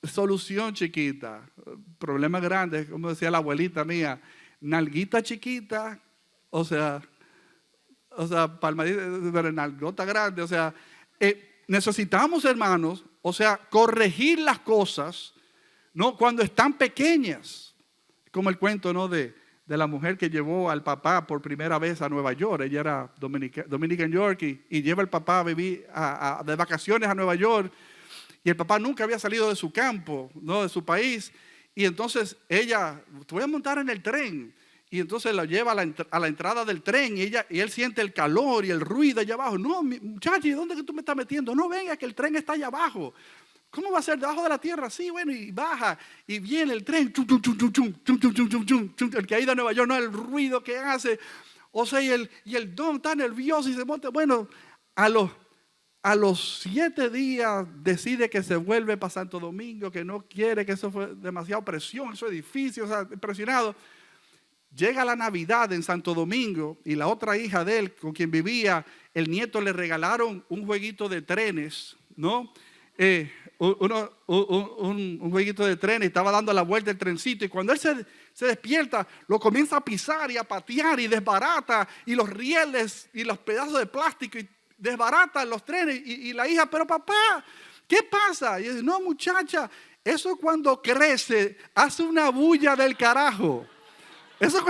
solución chiquita. Problema grande, como decía la abuelita mía, nalguita chiquita, o sea, palmadita, nalgota grande, o sea, necesitamos, hermanos, o sea, corregir las cosas, ¿no? Cuando están pequeñas, como el cuento, ¿no? de la mujer que llevó al papá por primera vez a Nueva York. Ella era Dominican York y lleva al papá a vivir de vacaciones a Nueva York. Y el papá nunca había salido de su campo, ¿no? De su país. Y entonces ella, te voy a montar en el tren. Y entonces la lleva a la entrada del tren y él siente el calor y el ruido allá abajo. No, muchacho, ¿dónde que tú me estás metiendo? No, venga, que el tren está allá abajo. ¿Cómo va a ser debajo de la tierra? Sí, bueno, y baja, y viene el tren, chum, chum, chum, chum, chum, chum, chum, chum, chum, chum, chum, el que ha ido a Nueva York, no, el ruido que hace. O sea, y el don está nervioso y se monta. Bueno, a los 7 días decide que se vuelve para Santo Domingo, que no quiere, que eso fue demasiada presión, esos edificios, o sea, impresionado. Llega la Navidad en Santo Domingo y la otra hija de él, con quien vivía, el nieto le regalaron un jueguito de trenes, ¿no? Un jueguito de trenes, estaba dando la vuelta el trencito y cuando él se despierta, lo comienza a pisar y a patear y desbarata y los rieles y los pedazos de plástico y desbarata los trenes y la hija, pero papá, ¿qué pasa? Y dice, no muchacha, eso cuando crece hace una bulla del carajo. Eso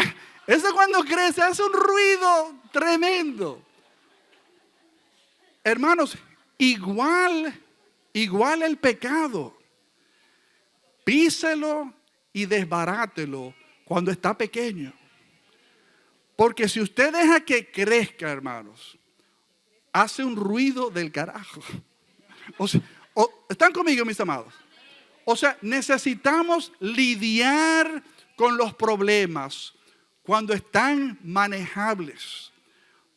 cuando crece hace un ruido tremendo. Hermanos, igual el pecado. Píselo y desbarátelo cuando está pequeño. Porque si usted deja que crezca, hermanos, hace un ruido del carajo. ¿Están conmigo, mis amados? O sea, necesitamos lidiar con los problemas cuando están manejables.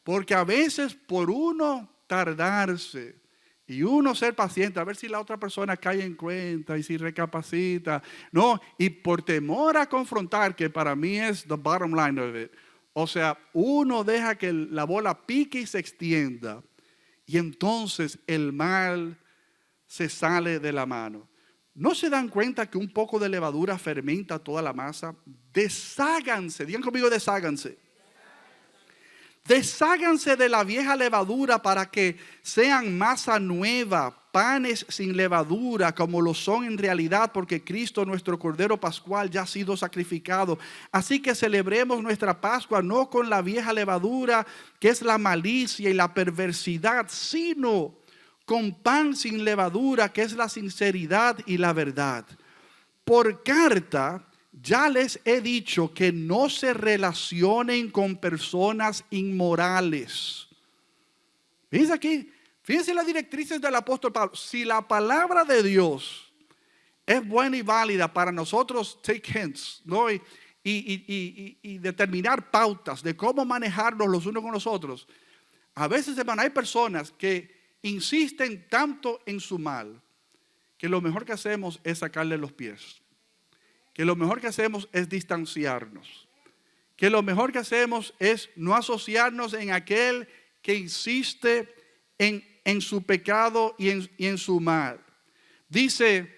Porque a veces por uno tardarse y uno ser paciente, a ver si la otra persona cae en cuenta y si recapacita, no, y por temor a confrontar, que para mí es the bottom line of it. O sea, uno deja que la bola pique y se extienda y entonces el mal se sale de la mano. ¿No se dan cuenta que un poco de levadura fermenta toda la masa? Desháganse, digan conmigo, desháganse. Desháganse de la vieja levadura para que sean masa nueva, panes sin levadura, como lo son en realidad, porque Cristo, nuestro Cordero Pascual, ya ha sido sacrificado. Así que celebremos nuestra Pascua no con la vieja levadura, que es la malicia y la perversidad, sino con pan sin levadura, que es la sinceridad y la verdad. Por carta ya les he dicho que no se relacionen con personas inmorales. Fíjense aquí, fíjense las directrices del apóstol Pablo. Si la palabra de Dios es buena y válida para nosotros take hints, ¿no? y determinar pautas de cómo manejarnos los unos con los otros. A veces, hermano, hay personas que insisten tanto en su mal que lo mejor que hacemos es sacarle los pies. Que lo mejor que hacemos es distanciarnos. Que lo mejor que hacemos es no asociarnos en aquel que insiste en su pecado y en su mal. Dice,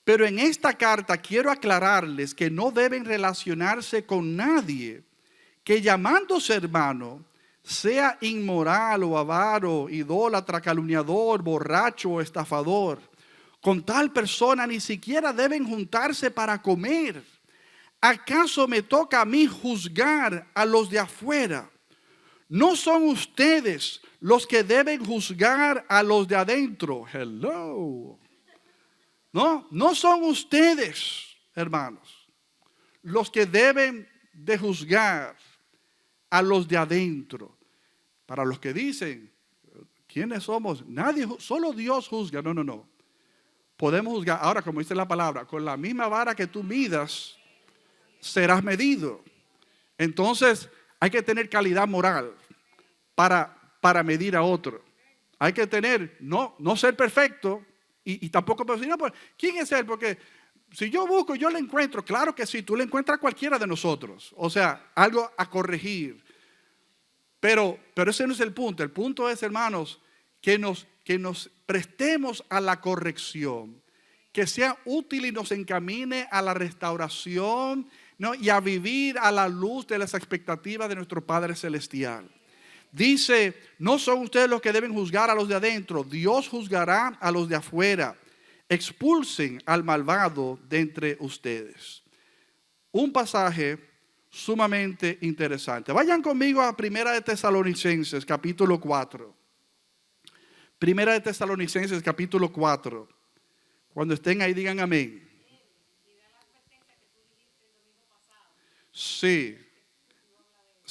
pero en esta carta quiero aclararles que no deben relacionarse con nadie que llamándose hermano sea inmoral o avaro, idólatra, calumniador, borracho o estafador. Con tal persona ni siquiera deben juntarse para comer. ¿Acaso me toca a mí juzgar a los de afuera? ¿No son ustedes los que deben juzgar a los de adentro? Hello. No son ustedes, hermanos, los que deben de juzgar a los de adentro. Para los que dicen, ¿quiénes somos? Nadie, solo Dios juzga. No. Podemos juzgar. Ahora, como dice la palabra, con la misma vara que tú midas, serás medido. Entonces, hay que tener calidad moral para medir a otro. Hay que tener, no ser perfecto y tampoco decir, no, pues, ¿quién es él? Porque si yo busco, yo le encuentro. Claro que sí, tú le encuentras a cualquiera de nosotros. O sea, algo a corregir. Pero ese no es el punto. El punto es, hermanos, que nos prestemos a la corrección, que sea útil y nos encamine a la restauración, ¿no? Y a vivir a la luz de las expectativas de nuestro Padre Celestial. Dice, no son ustedes los que deben juzgar a los de adentro, Dios juzgará a los de afuera. Expulsen al malvado de entre ustedes. Un pasaje sumamente interesante. Vayan conmigo a Primera de Tesalonicenses, capítulo 4. Primera de Tesalonicenses, capítulo 4. Cuando estén ahí, digan amén. Sí,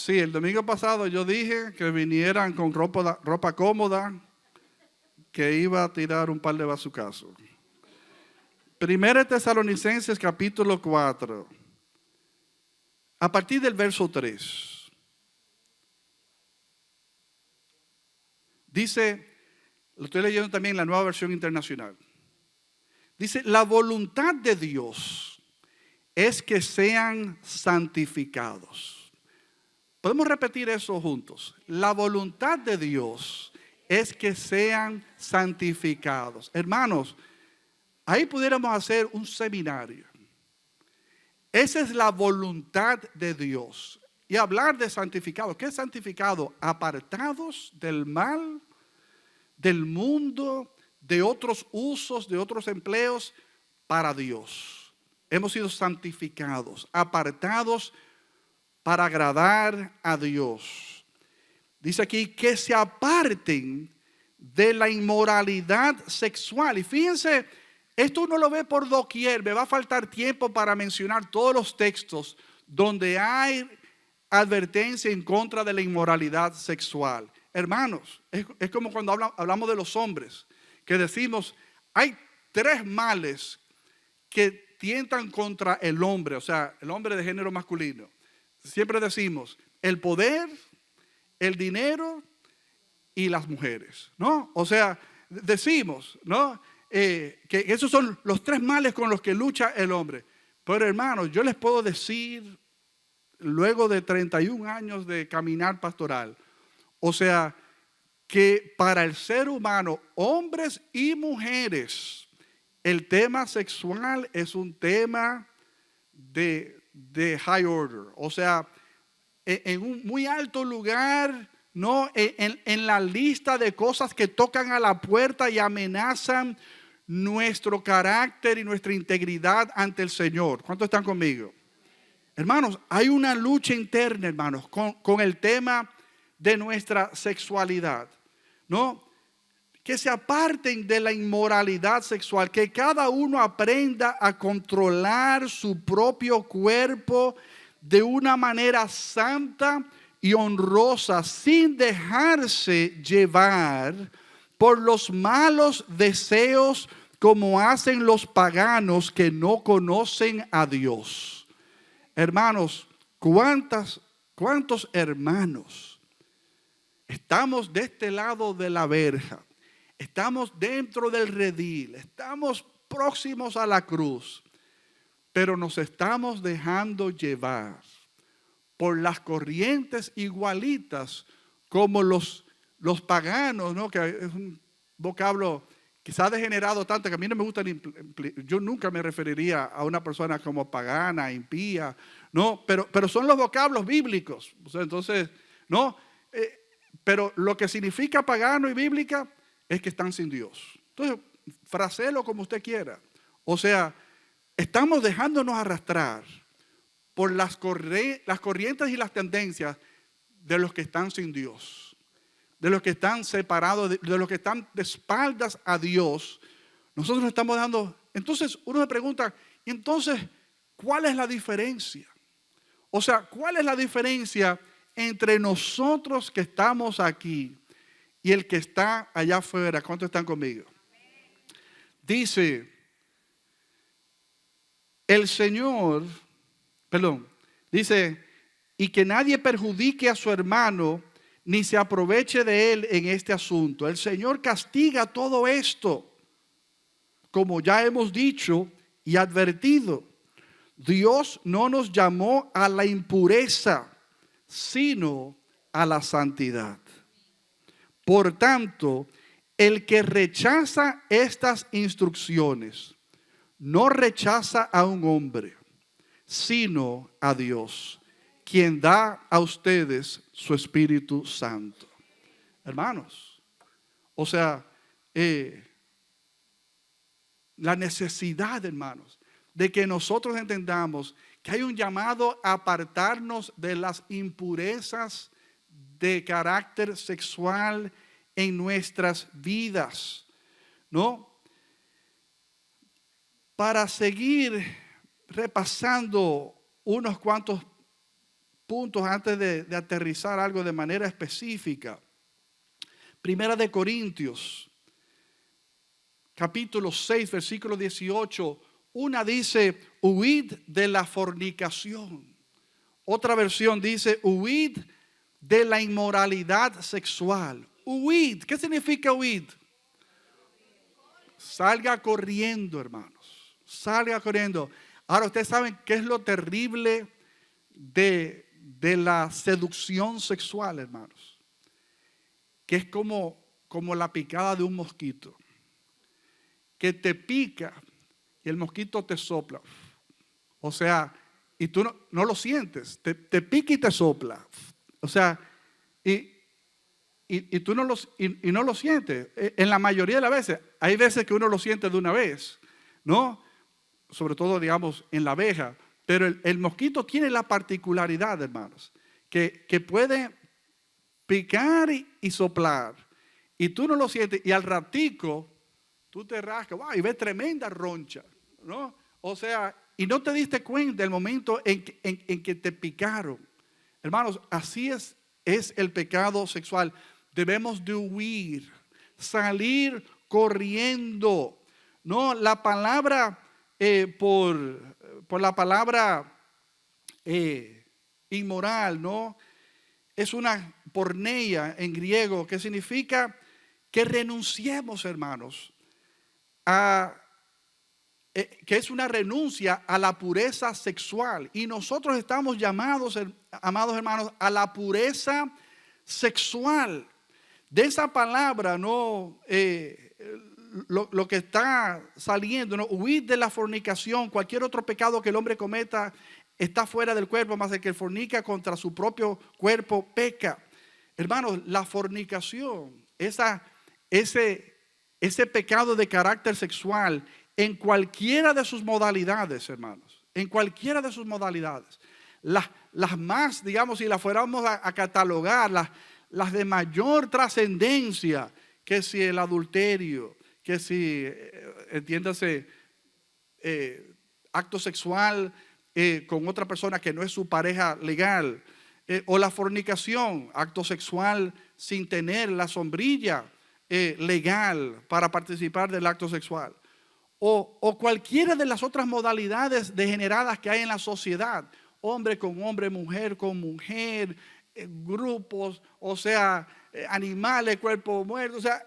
el domingo pasado yo dije que vinieran con ropa cómoda, que iba a tirar un par de bazucazos. Primera Tesalonicenses capítulo 4, a partir del verso 3. Dice, lo estoy leyendo también en la Nueva Versión Internacional. Dice, la voluntad de Dios es que sean santificados. Podemos repetir eso juntos. La voluntad de Dios es que sean santificados. Hermanos, ahí pudiéramos hacer un seminario. Esa es la voluntad de Dios. Y hablar de santificado. ¿Qué es santificado? Apartados del mal, del mundo, de otros usos, de otros empleos para Dios. Hemos sido santificados, apartados para agradar a Dios. Dice aquí que se aparten de la inmoralidad sexual. Y fíjense, esto uno lo ve por doquier. Me va a faltar tiempo para mencionar todos los textos donde hay advertencia en contra de la inmoralidad sexual. Hermanos, es como cuando hablamos de los hombres, que decimos, hay 3 males que tientan contra el hombre, o sea, el hombre de género masculino. Siempre decimos, el poder, el dinero y las mujeres, ¿no? O sea, decimos, ¿no? Que esos son los 3 males con los que lucha el hombre. Pero hermanos, yo les puedo decir, luego de 31 años de caminar pastoral, o sea, que para el ser humano, hombres y mujeres, el tema sexual es un tema de high order. O sea, en un muy alto lugar, ¿no? En la lista de cosas que tocan a la puerta y amenazan nuestro carácter y nuestra integridad ante el Señor. ¿Cuántos están conmigo? Hermanos, hay una lucha interna, hermanos, con el tema de nuestra sexualidad, ¿no? Que se aparten de la inmoralidad sexual, que cada uno aprenda a controlar su propio cuerpo de una manera santa y honrosa, sin dejarse llevar por los malos deseos como hacen los paganos que no conocen a Dios. Hermanos, ¿cuántos hermanos estamos de este lado de la verja? Estamos dentro del redil, estamos próximos a la cruz, pero nos estamos dejando llevar por las corrientes igualitas como los paganos, ¿no? Que es un vocablo que se ha degenerado tanto que a mí no me gusta, yo nunca me referiría a una persona como pagana, impía, ¿no? Pero son los vocablos bíblicos. O sea, entonces, ¿no? Pero lo que significa pagano y bíblica es que están sin Dios. Entonces, fraselo como usted quiera. O sea, estamos dejándonos arrastrar por las corrientes y las tendencias de los que están sin Dios, de los que están separados, de los que están de espaldas a Dios. Nosotros nos estamos dando. Entonces uno se pregunta, entonces, ¿cuál es la diferencia? O sea, ¿cuál es la diferencia entre nosotros que estamos aquí y el que está allá afuera? ¿Cuántos están conmigo? Dice, dice, y que nadie perjudique a su hermano ni se aproveche de él en este asunto. El Señor castiga todo esto, como ya hemos dicho y advertido. Dios no nos llamó a la impureza, sino a la santidad. Por tanto, el que rechaza estas instrucciones no rechaza a un hombre, sino a Dios, quien da a ustedes su Espíritu Santo. Hermanos, o sea, la necesidad, hermanos, de que nosotros entendamos que hay un llamado a apartarnos de las impurezas de carácter sexual en nuestras vidas, ¿no? Para seguir repasando unos cuantos puntos antes de aterrizar algo de manera específica. Primera de Corintios, capítulo 6, versículo 18, una dice, huid de la fornicación. Otra versión dice, huid de la inmoralidad sexual. Huid, ¿qué significa huid? Salga corriendo, hermanos. Salga corriendo. Ahora, ustedes saben qué es lo terrible de la seducción sexual, hermanos. Que es como la picada de un mosquito. Que te pica y el mosquito te sopla. O sea, y tú no lo sientes. Te pica y te sopla. O sea, y tú no lo sientes. En la mayoría de las veces, hay veces que uno lo siente de una vez, ¿no? Sobre todo, digamos, en la abeja. Pero el mosquito tiene la particularidad, hermanos, que puede picar y soplar. Y tú no lo sientes. Y al ratico, tú te rascas, wow, y ves tremenda roncha, ¿no? O sea, y no te diste cuenta del momento en que te picaron. Hermanos, así es el pecado sexual. Debemos de huir, salir corriendo. No, la palabra por la palabra inmoral, ¿no? Es una porneia en griego que significa que renunciemos, hermanos, que es una renuncia a la pureza sexual. Y nosotros estamos llamados, amados hermanos, a la pureza sexual. De esa palabra, ¿no? Lo que está saliendo, ¿no? Huir de la fornicación. Cualquier otro pecado que el hombre cometa está fuera del cuerpo, más el que fornica contra su propio cuerpo peca. Hermanos, la fornicación, ese pecado de carácter sexual, en cualquiera de sus modalidades, hermanos, en cualquiera de sus modalidades, las más, digamos, si las fuéramos a catalogar, las de mayor trascendencia, que si el adulterio, que si, entiéndase, acto sexual con otra persona que no es su pareja legal, o la fornicación, acto sexual sin tener la sombrilla legal para participar del acto sexual, o cualquiera de las otras modalidades degeneradas que hay en la sociedad, hombre con hombre, mujer con mujer, grupos, o sea, animales, cuerpo muerto, o sea,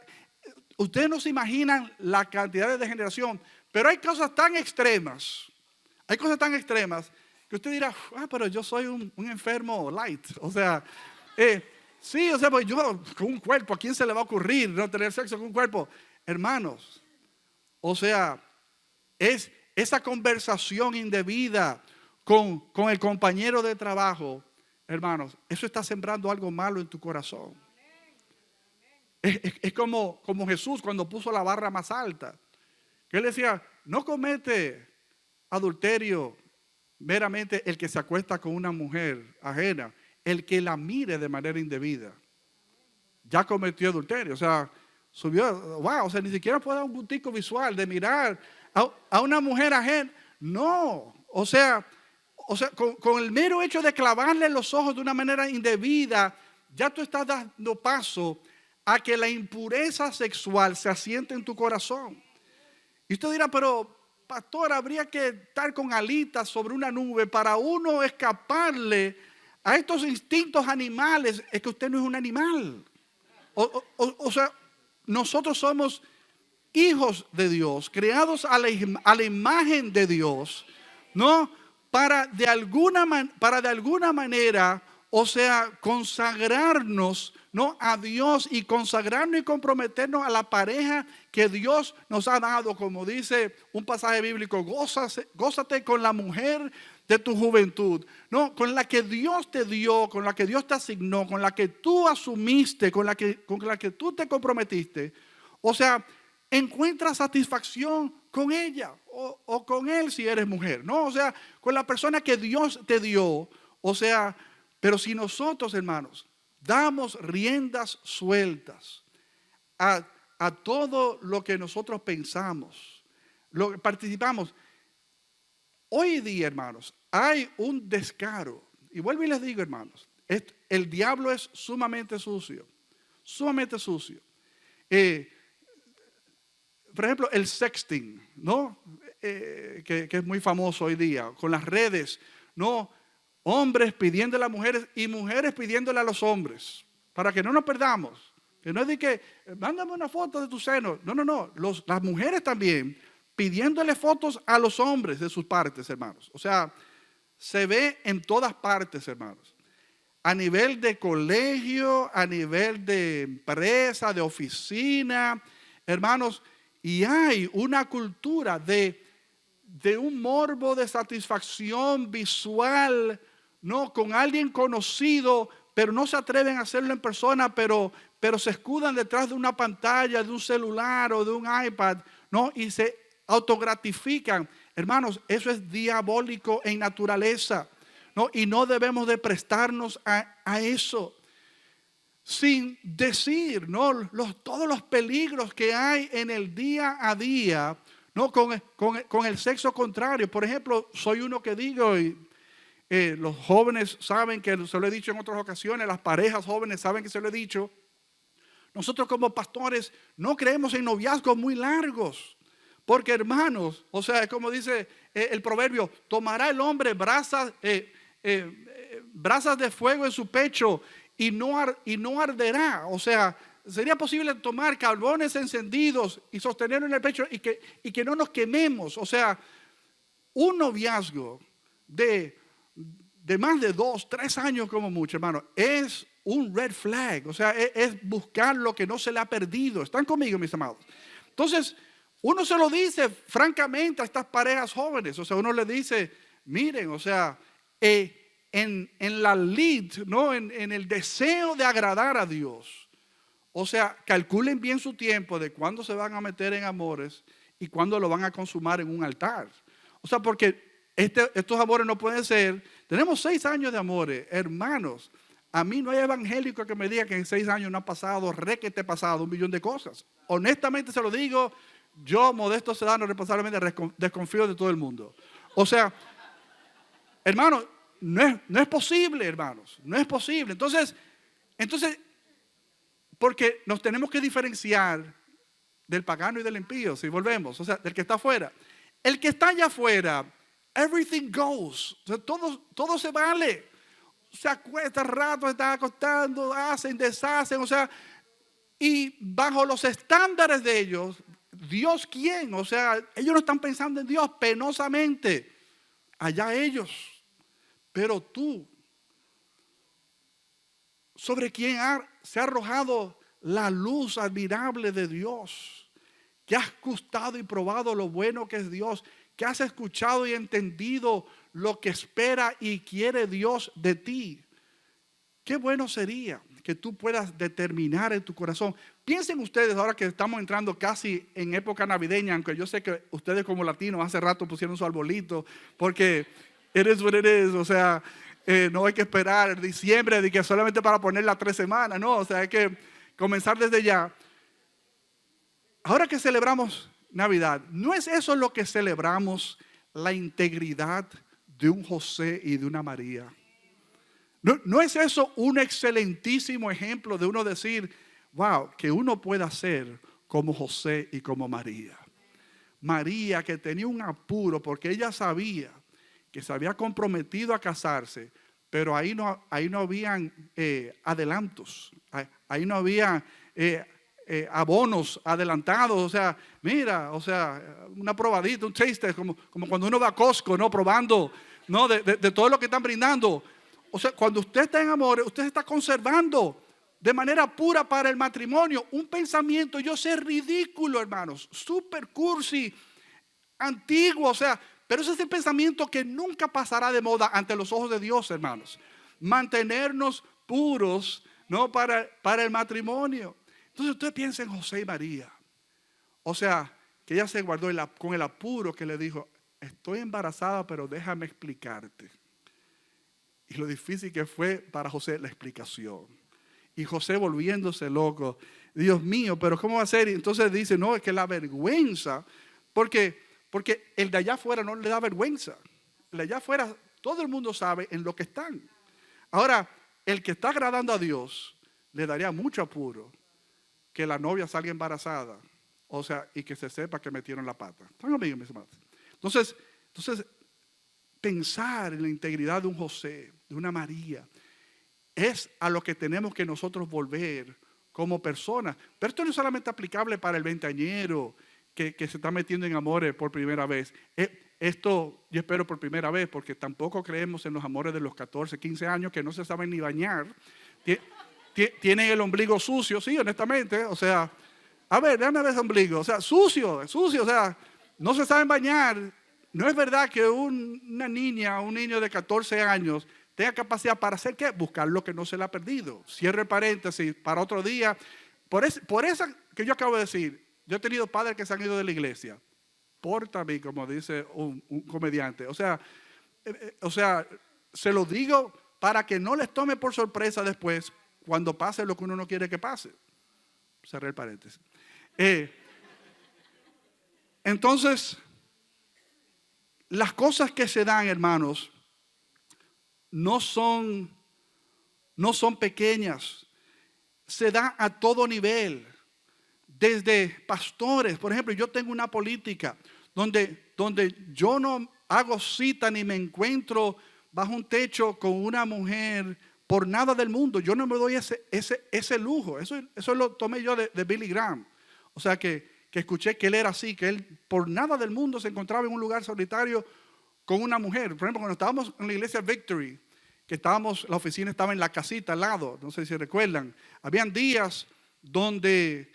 ustedes no se imaginan la cantidad de degeneración, pero hay cosas tan extremas, que usted dirá, pero yo soy un enfermo light, o sea, sí, o sea, pues yo con un cuerpo, ¿a quién se le va a ocurrir no tener sexo con un cuerpo? Hermanos, o sea, es esa conversación indebida con el compañero de trabajo, hermanos, eso está sembrando algo malo en tu corazón. Es como Jesús cuando puso la barra más alta, que él decía, no comete adulterio meramente el que se acuesta con una mujer ajena, el que la mire de manera indebida ya cometió adulterio. O sea, subió, wow, o sea, ni siquiera puede dar un gustico visual de mirar a una mujer ajena. No, o sea, con el mero hecho de clavarle los ojos de una manera indebida, ya tú estás dando paso a que la impureza sexual se asiente en tu corazón. Y usted dirá, pero pastor, habría que estar con alitas sobre una nube para uno escaparle a estos instintos animales. Es que usted no es un animal. O sea, nosotros somos hijos de Dios, creados a la imagen de Dios, ¿no? Para de alguna manera, o sea, consagrarnos, ¿no? A Dios y consagrarnos y comprometernos a la pareja que Dios nos ha dado, como dice un pasaje bíblico, gózate con la mujer de tu juventud, ¿no? Con la que Dios te dio, con la que Dios te asignó, con la que tú asumiste, con la que tú te comprometiste. O sea, encuentra satisfacción con ella o con él si eres mujer, ¿no? O sea, con la persona que Dios te dio. O sea, pero si nosotros, hermanos, damos riendas sueltas a todo lo que nosotros pensamos, lo que participamos, hoy día, hermanos, hay un descaro. Y vuelvo y les digo, hermanos, el diablo es sumamente sucio, sumamente sucio. por ejemplo, el sexting, ¿no? Que es muy famoso hoy día, con las redes, ¿no? Hombres pidiéndole a mujeres y mujeres pidiéndole a los hombres, para que no nos perdamos. Que no es de que, mándame una foto de tu seno. No, no, no. Las mujeres también pidiéndole fotos a los hombres de sus partes, hermanos. O sea, se ve en todas partes, hermanos. A nivel de colegio, a nivel de empresa, de oficina, hermanos. Y hay una cultura de un morbo de satisfacción visual, ¿no? Con alguien conocido, pero no se atreven a hacerlo en persona, pero se escudan detrás de una pantalla, de un celular o de un iPad, ¿no? Y se autogratifican. Hermanos, eso es diabólico en naturaleza, ¿no? Y no debemos de prestarnos a eso. Sin decir, ¿no? Todos los peligros que hay en el día a día, ¿no? Con el sexo contrario. Por ejemplo, soy uno que digo, y los jóvenes saben que se lo he dicho en otras ocasiones, las parejas jóvenes saben que se lo he dicho. Nosotros como pastores no creemos en noviazgos muy largos. Porque hermanos, o sea, como dice el proverbio, tomará el hombre brasas de fuego en su pecho y no arderá. O sea, sería posible tomar carbones encendidos y sostenerlo en el pecho y que no nos quememos. O sea, un noviazgo de más de 2, 3 años como mucho, hermano, es un red flag. O sea, es buscar lo que no se le ha perdido. ¿Están conmigo, mis amados? Entonces, uno se lo dice francamente a estas parejas jóvenes. O sea, uno le dice, miren, o sea, en la lead, ¿no? En el deseo de agradar a Dios. O sea, calculen bien su tiempo de cuándo se van a meter en amores y cuándo lo van a consumar en un altar. O sea, porque estos amores no pueden ser. Tenemos 6 años de amores, hermanos. A mí no hay evangélico que me diga que en 6 años no ha pasado, requete pasado 1 millón de cosas. Honestamente se lo digo, yo, Modesto Sedano, responsablemente desconfío de todo el mundo. O sea, hermanos, no es posible, hermanos, no es posible. Entonces, porque nos tenemos que diferenciar del pagano y del impío, si volvemos, o sea, del que está afuera. El que está allá afuera, everything goes, o sea, todo se vale. Se acuesta rato, está acostando, hacen, deshacen, o sea, y bajo los estándares de ellos, ¿Dios quién? O sea, ellos no están pensando en Dios penosamente, allá ellos. Pero tú, sobre quien se ha arrojado la luz admirable de Dios, que has gustado y probado lo bueno que es Dios, que has escuchado y entendido lo que espera y quiere Dios de ti. Qué bueno sería que tú puedas determinar en tu corazón. Piensen ustedes ahora que estamos entrando casi en época navideña, aunque yo sé que ustedes como latinos hace rato pusieron su arbolito, porque it is what it is, o sea, no hay que esperar diciembre de que solamente para ponerla 3 semanas, no, o sea, hay que comenzar desde ya. Ahora que celebramos Navidad, ¿no es eso lo que celebramos? La integridad de un José y de una María. ¿No es eso un excelentísimo ejemplo de uno decir, wow, que uno pueda ser como José y como María? María, que tenía un apuro porque ella sabía que se había comprometido a casarse, pero ahí no habían adelantos, ahí no había abonos adelantados. O sea, mira, o sea, una probadita, un taste, como cuando uno va a Costco, ¿no? Probando, ¿no? De todo lo que están brindando. O sea, cuando usted está en amor, usted está conservando de manera pura para el matrimonio un pensamiento, yo sé, ridículo, hermanos, super cursi, antiguo, o sea, pero ese es el pensamiento que nunca pasará de moda ante los ojos de Dios, hermanos. Mantenernos puros, ¿no? Para el matrimonio. Entonces usted piensa en José y María. O sea, que ella se guardó con el apuro que le dijo, estoy embarazada, pero déjame explicarte. Y lo difícil que fue para José la explicación. Y José volviéndose loco. Dios mío, pero ¿cómo va a ser? Y entonces dice, no, es que la vergüenza, porque el de allá afuera no le da vergüenza. El de allá afuera, todo el mundo sabe en lo que están. Ahora, el que está agradando a Dios, le daría mucho apuro que la novia salga embarazada O sea, y que se sepa que metieron la pata. ¿Están amigos, mis hermanos? Entonces, pensar en la integridad de un José, de una María, es a lo que tenemos que nosotros volver como personas. Pero esto no es solamente aplicable para el veinteañero que se está metiendo en amores por primera vez. Esto yo espero por primera vez, porque tampoco creemos en los amores de los 14, 15 años que no se saben ni bañar. Tienen el ombligo sucio, sí, honestamente. O sea, a ver, déjame ver ese ombligo. O sea, sucio, o sea, no se saben bañar. No es verdad que una niña, un niño de 14 años tenga capacidad para hacer ¿qué? Buscar lo que no se le ha perdido. Cierre el paréntesis para otro día. Por esa que yo acabo de decir, yo he tenido padres que se han ido de la iglesia. Pórtame, como dice un comediante. O sea, se lo digo para que no les tome por sorpresa después cuando pase lo que uno no quiere que pase. Cerré el paréntesis. Entonces, las cosas que se dan, hermanos, no son pequeñas. Se da a todo nivel. Desde pastores, por ejemplo, yo tengo una política donde yo no hago cita ni me encuentro bajo un techo con una mujer por nada del mundo. Yo no me doy ese lujo. Eso lo tomé yo de Billy Graham. O sea que escuché que él era así, que él por nada del mundo se encontraba en un lugar solitario con una mujer. Por ejemplo, cuando estábamos en la iglesia Victory, que la oficina estaba en la casita al lado, no sé si recuerdan, habían días donde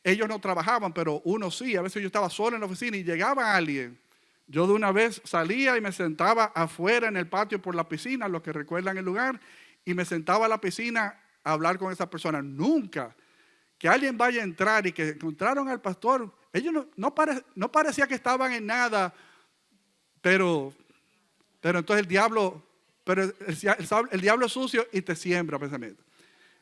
ellos no trabajaban, pero uno sí. A veces yo estaba solo en la oficina y llegaba alguien. Yo de una vez salía y me sentaba afuera en el patio por la piscina, los que recuerdan el lugar, y me sentaba a la piscina a hablar con esa persona. Nunca que alguien vaya a entrar y que encontraron al pastor. Ellos no parecía que estaban en nada, pero entonces el diablo es sucio y te siembra pensamiento.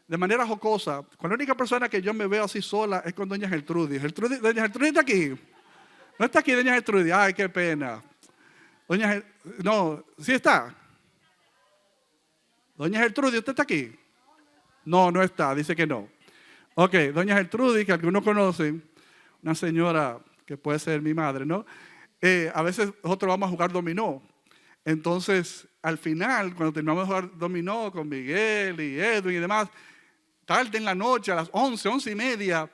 De manera jocosa, con la única persona que yo me veo así sola es con doña Gertrudis. Doña Gertrudis está aquí. No está aquí doña Gertrudis. Ay, qué pena. No, sí está. Doña Gertrudis, ¿usted está aquí? No está, dice que no. Ok, doña Gertrudis, que algunos conocen, una señora que puede ser mi madre, ¿no? A veces nosotros vamos a jugar dominó. Entonces, al final, cuando terminamos de jugar dominó con Miguel y Edwin y demás, tarde en la noche, a las 11:30,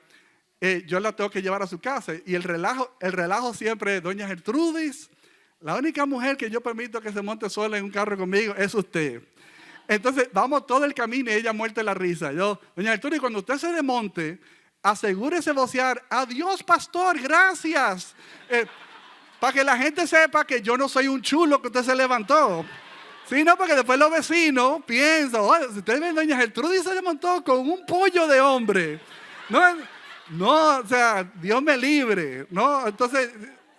yo la tengo que llevar a su casa. Y el relajo siempre es, doña Gertrudis, la única mujer que yo permito que se monte sola en un carro conmigo es usted. Entonces, vamos todo el camino y ella muerta de la risa. Yo, doña Gertrudis, cuando usted se desmonte, asegúrese de vocear, adiós pastor, gracias. Para que la gente sepa que yo no soy un chulo que usted se levantó. Sí, no, porque después los vecinos piensan, si ustedes ven, doña Gertrudis se desmontó con un pollo de hombre. No, o sea, Dios me libre. No, entonces,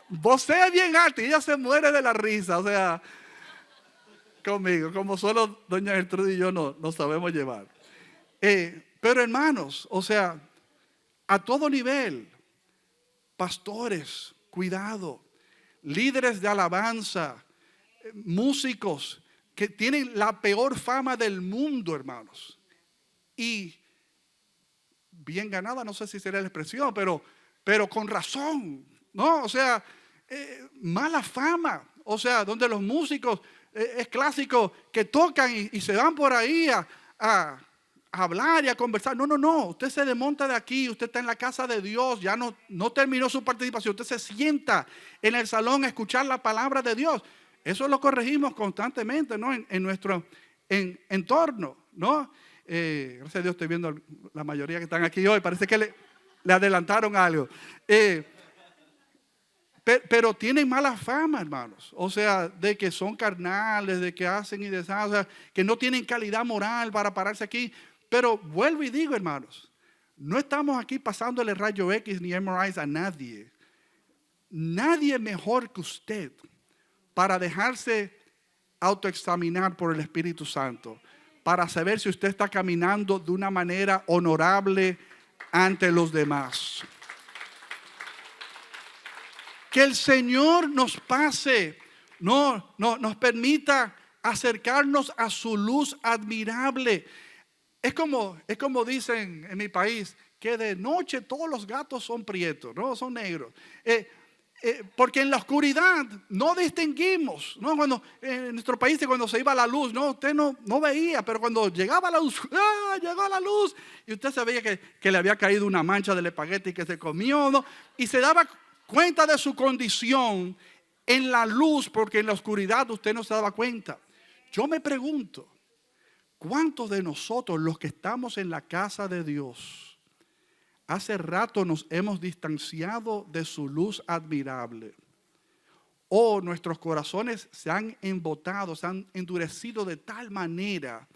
vocea bien alto y ella se muere de la risa. O sea, conmigo, como solo doña Gertrudis y yo no sabemos llevar. Pero hermanos, o sea, a todo nivel, pastores, cuidado, líderes de alabanza, músicos que tienen la peor fama del mundo, hermanos. Y bien ganada, no sé si será la expresión, pero con razón, ¿no? O sea, mala fama. O sea, donde los músicos, es clásico, que tocan y se van por ahí a hablar y a conversar. No. Usted se desmonta de aquí, usted está en la casa de Dios, ya no terminó su participación. Usted se sienta en el salón a escuchar la palabra de Dios. Eso lo corregimos constantemente, ¿no? En nuestro entorno, ¿no? Gracias a Dios estoy viendo la mayoría que están aquí hoy. Parece que le adelantaron algo. Pero tienen mala fama, hermanos. O sea, de que son carnales, de que hacen y deshacen, o sea, que no tienen calidad moral para pararse aquí. Pero vuelvo y digo, hermanos, no estamos aquí pasándole rayo X ni MRIs a nadie. Nadie mejor que usted para dejarse autoexaminar por el Espíritu Santo, para saber si usted está caminando de una manera honorable ante los demás. Que el Señor nos pase, nos permita acercarnos a su luz admirable. Es como dicen en mi país, que de noche todos los gatos son prietos, no son negros. Porque en la oscuridad no distinguimos, ¿no? Cuando en nuestro país cuando se iba la luz, no, usted no veía, pero cuando llegaba la luz, llegó la luz, y usted sabía que le había caído una mancha del espagueti que se comió, ¿no? Y se daba cuenta de su condición en la luz, porque en la oscuridad usted no se daba cuenta. Yo me pregunto, ¿cuántos de nosotros, los que estamos en la casa de Dios, hace rato nos hemos distanciado de su luz admirable? O nuestros corazones se han embotado, se han endurecido de tal manera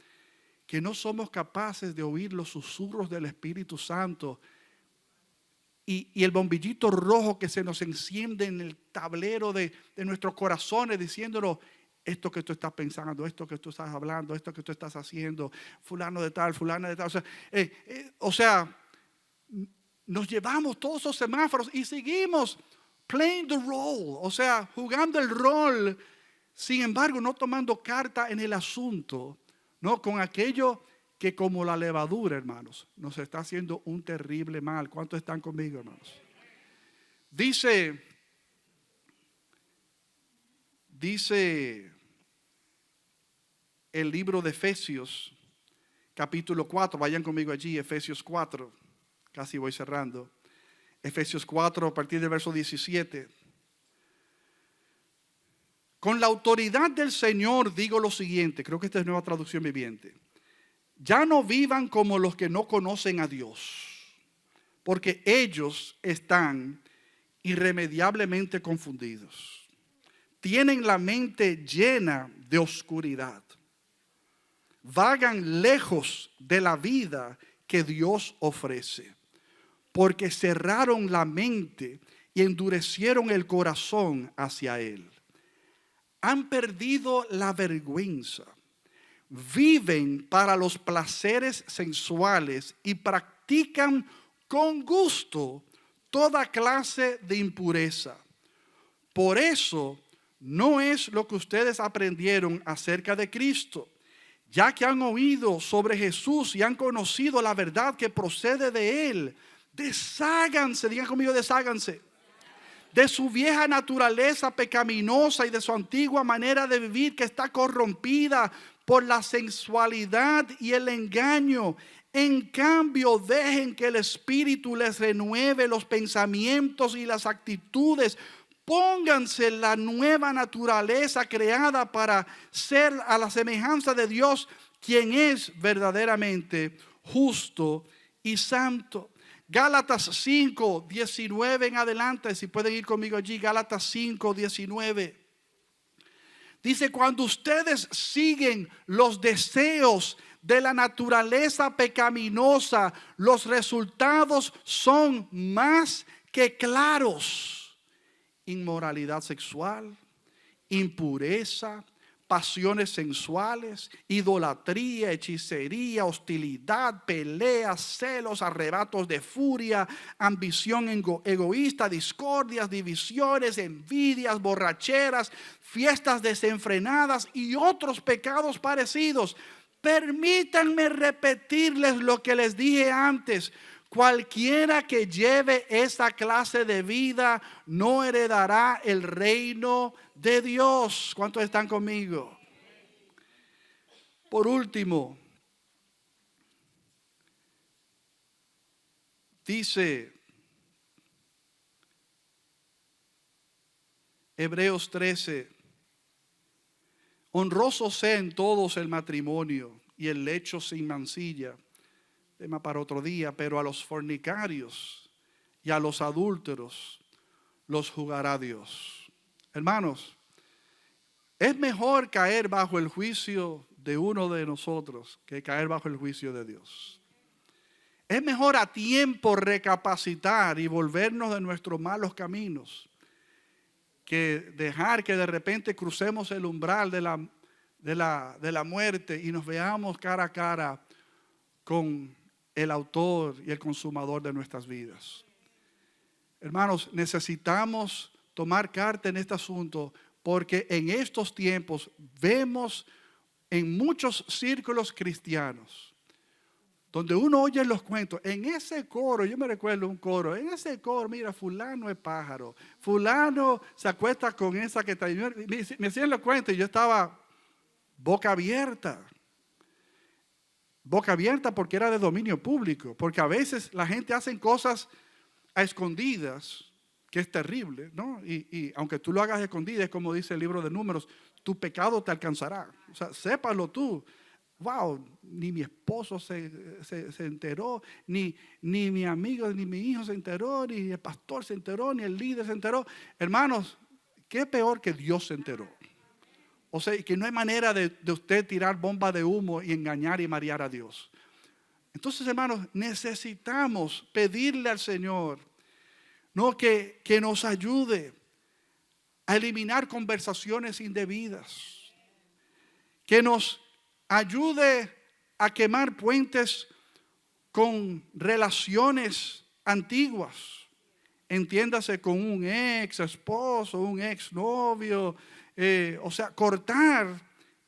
que no somos capaces de oír los susurros del Espíritu Santo y el bombillito rojo que se nos enciende en el tablero de nuestros corazones diciéndonos: esto que tú estás pensando, esto que tú estás hablando, esto que tú estás haciendo, fulano de tal, fulana de tal. O sea, nos llevamos todos esos semáforos y seguimos playing the role, o sea, jugando el rol, sin embargo, no tomando carta en el asunto, no, con aquello que como la levadura, hermanos, nos está haciendo un terrible mal. ¿Cuántos están conmigo, hermanos? Dice el libro de Efesios, capítulo 4, vayan conmigo allí, Efesios 4, casi voy cerrando. Efesios 4, a partir del verso 17. Con la autoridad del Señor digo lo siguiente, creo que esta es nueva traducción viviente: ya no vivan como los que no conocen a Dios, porque ellos están irremediablemente confundidos. Tienen la mente llena de oscuridad. Vagan lejos de la vida que Dios ofrece, porque cerraron la mente y endurecieron el corazón hacia Él. Han perdido la vergüenza. Viven para los placeres sensuales y practican con gusto toda clase de impureza. Por eso no es lo que ustedes aprendieron acerca de Cristo. Ya que han oído sobre Jesús y han conocido la verdad que procede de Él, desháganse, digan conmigo, desháganse de su vieja naturaleza pecaminosa y de su antigua manera de vivir que está corrompida por la sensualidad y el engaño. En cambio, dejen que el Espíritu les renueve los pensamientos y las actitudes. Pónganse la nueva naturaleza creada para ser a la semejanza de Dios, quien es verdaderamente justo y santo. Gálatas 5, 19 en adelante, si pueden ir conmigo allí, Gálatas 5, 19. Dice: cuando ustedes siguen los deseos de la naturaleza pecaminosa, los resultados son más que claros: inmoralidad sexual, impureza, pasiones sensuales, idolatría, hechicería, hostilidad, peleas, celos, arrebatos de furia, ambición egoísta, discordias, divisiones, envidias, borracheras, fiestas desenfrenadas y otros pecados parecidos. Permítanme repetirles lo que les dije antes: cualquiera que lleve esa clase de vida no heredará el reino de Dios. ¿Cuántos están conmigo? Por último, dice Hebreos 13: honroso sea en todos el matrimonio y el lecho sin mancilla. Tema para otro día. Pero a los fornicarios y a los adúlteros los juzgará Dios. Hermanos, es mejor caer bajo el juicio de uno de nosotros que caer bajo el juicio de Dios. Es mejor a tiempo recapacitar y volvernos de nuestros malos caminos que dejar que de repente crucemos el umbral de la muerte y nos veamos cara a cara con el autor y el consumador de nuestras vidas. Hermanos, necesitamos tomar carta en este asunto, porque en estos tiempos vemos en muchos círculos cristianos donde uno oye los cuentos, en ese coro, yo me recuerdo un coro, en ese coro, mira, fulano es pájaro, fulano se acuesta con esa que está ahí. Me hacían los cuentos y yo estaba boca abierta porque era de dominio público, porque a veces la gente hace cosas a escondidas, que es terrible, ¿no? Y aunque tú lo hagas a escondidas, como dice el libro de Números, tu pecado te alcanzará. O sea, sépalo tú. Wow, ni mi esposo se enteró, ni mi amigo, ni mi hijo se enteró, ni el pastor se enteró, ni el líder se enteró. Hermanos, qué peor que Dios se enteró. O sea, que no hay manera de usted tirar bomba de humo y engañar y marear a Dios. Entonces, hermanos, necesitamos pedirle al Señor, ¿no? que nos ayude a eliminar conversaciones indebidas, que nos ayude a quemar puentes con relaciones antiguas. Entiéndase, con un ex esposo, un ex novio, o sea, cortar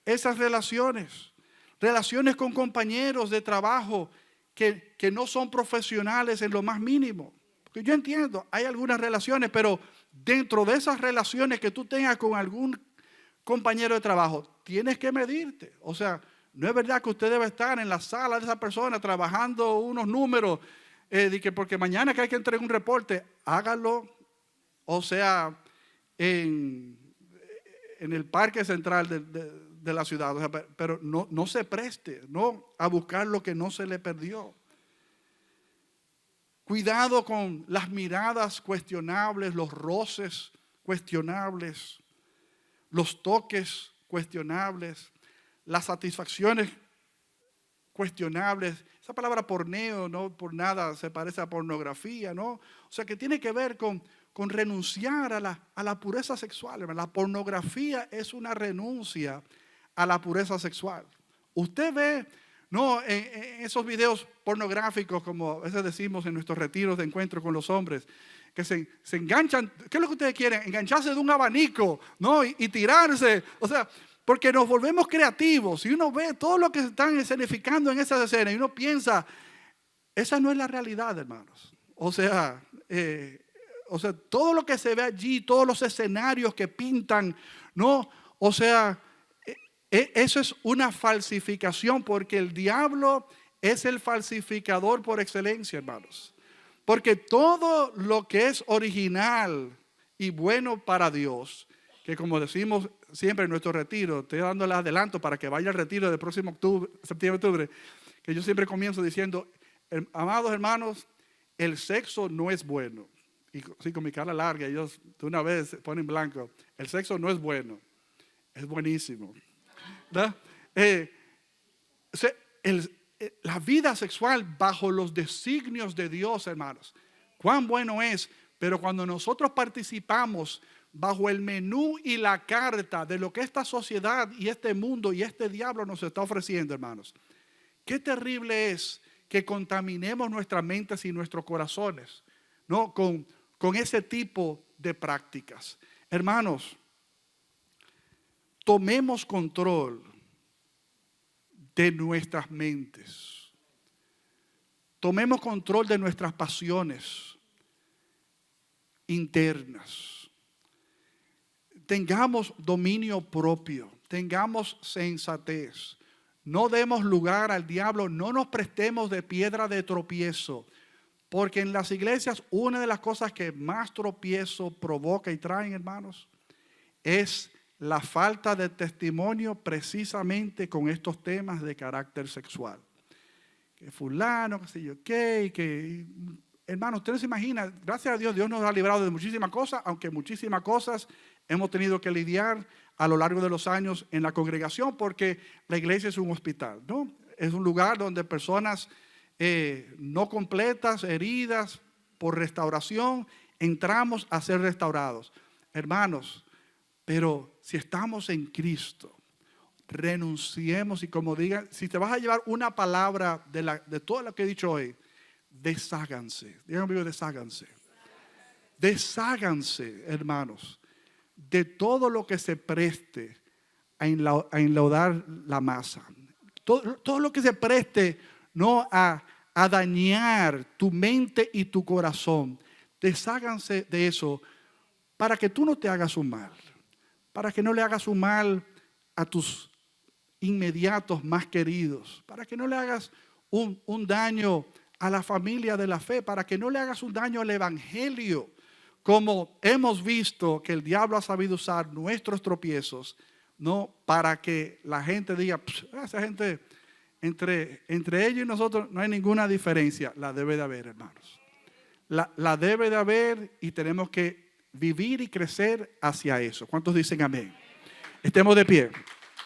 esas relaciones. Relaciones con compañeros de trabajo que no son profesionales en lo más mínimo. Porque yo entiendo, hay algunas relaciones, pero dentro de esas relaciones que tú tengas con algún compañero de trabajo, tienes que medirte. O sea, no es verdad que usted debe estar en la sala de esa persona trabajando unos números, de que porque mañana que hay que entregar un reporte, hágalo, o sea, en el parque central de la ciudad. O sea, pero no se preste, no a buscar lo que no se le perdió. Cuidado con las miradas cuestionables, los roces cuestionables, los toques cuestionables, las satisfacciones cuestionables. Esa palabra porneo no por nada se parece a pornografía, ¿no? O sea, que tiene que ver con renunciar a la pureza sexual. La pornografía es una renuncia a la pureza sexual. Usted ve, no, en esos videos pornográficos, como a veces decimos en nuestros retiros de encuentro con los hombres, que se enganchan. ¿Qué es lo que ustedes quieren? Engancharse de un abanico, ¿no? Y tirarse. O sea, porque nos volvemos creativos. Y uno ve todo lo que se están escenificando en esas escenas y uno piensa, esa no es la realidad, hermanos. O sea, todo lo que se ve allí, todos los escenarios que pintan, ¿no? O sea, eso es una falsificación, porque el diablo es el falsificador por excelencia, hermanos. Porque todo lo que es original y bueno para Dios, que como decimos siempre en nuestro retiro, estoy dándole adelanto para que vaya al retiro del próximo septiembre-octubre, que yo siempre comienzo diciendo, amados hermanos, el sexo no es bueno. Y sí, con mi cara larga, ellos de una vez se ponen blanco. El sexo no es bueno, es buenísimo. La vida sexual bajo los designios de Dios, hermanos, cuán bueno es. Pero cuando nosotros participamos bajo el menú y la carta de lo que esta sociedad y este mundo y este diablo nos está ofreciendo, hermanos, qué terrible es que contaminemos nuestras mentes y nuestros corazones, ¿no? con ese tipo de prácticas. Hermanos, tomemos control de nuestras mentes. Tomemos control de nuestras pasiones internas. Tengamos dominio propio, tengamos sensatez. No demos lugar al diablo, no nos prestemos de piedra de tropiezo. Porque en las iglesias una de las cosas que más tropiezo provoca y traen, hermanos, es la falta de testimonio precisamente con estos temas de carácter sexual. Que fulano, qué sé yo qué, que hermanos, usted no se imagina, gracias a Dios, Dios nos ha librado de muchísimas cosas, aunque muchísimas cosas hemos tenido que lidiar a lo largo de los años en la congregación, porque la iglesia es un hospital, ¿no? Es un lugar donde personas no completas, heridas por restauración, entramos a ser restaurados. Hermanos, pero si estamos en Cristo, renunciemos y como digan, si te vas a llevar una palabra de todo lo que he dicho hoy, desháganse. Digan conmigo, desháganse. Desháganse, hermanos, de todo lo que se preste a enlaudar la masa. Todo lo que se preste, no a dañar tu mente y tu corazón. Desháganse de eso para que tú no te hagas un mal, para que no le hagas un mal a tus inmediatos más queridos, para que no le hagas un daño a la familia de la fe, para que no le hagas un daño al evangelio, como hemos visto que el diablo ha sabido usar nuestros tropiezos, no para que la gente diga, esa gente, entre ellos y nosotros no hay ninguna diferencia. La debe de haber, hermanos. La debe de haber, y tenemos que vivir y crecer hacia eso. ¿Cuántos dicen amén? Estemos de pie.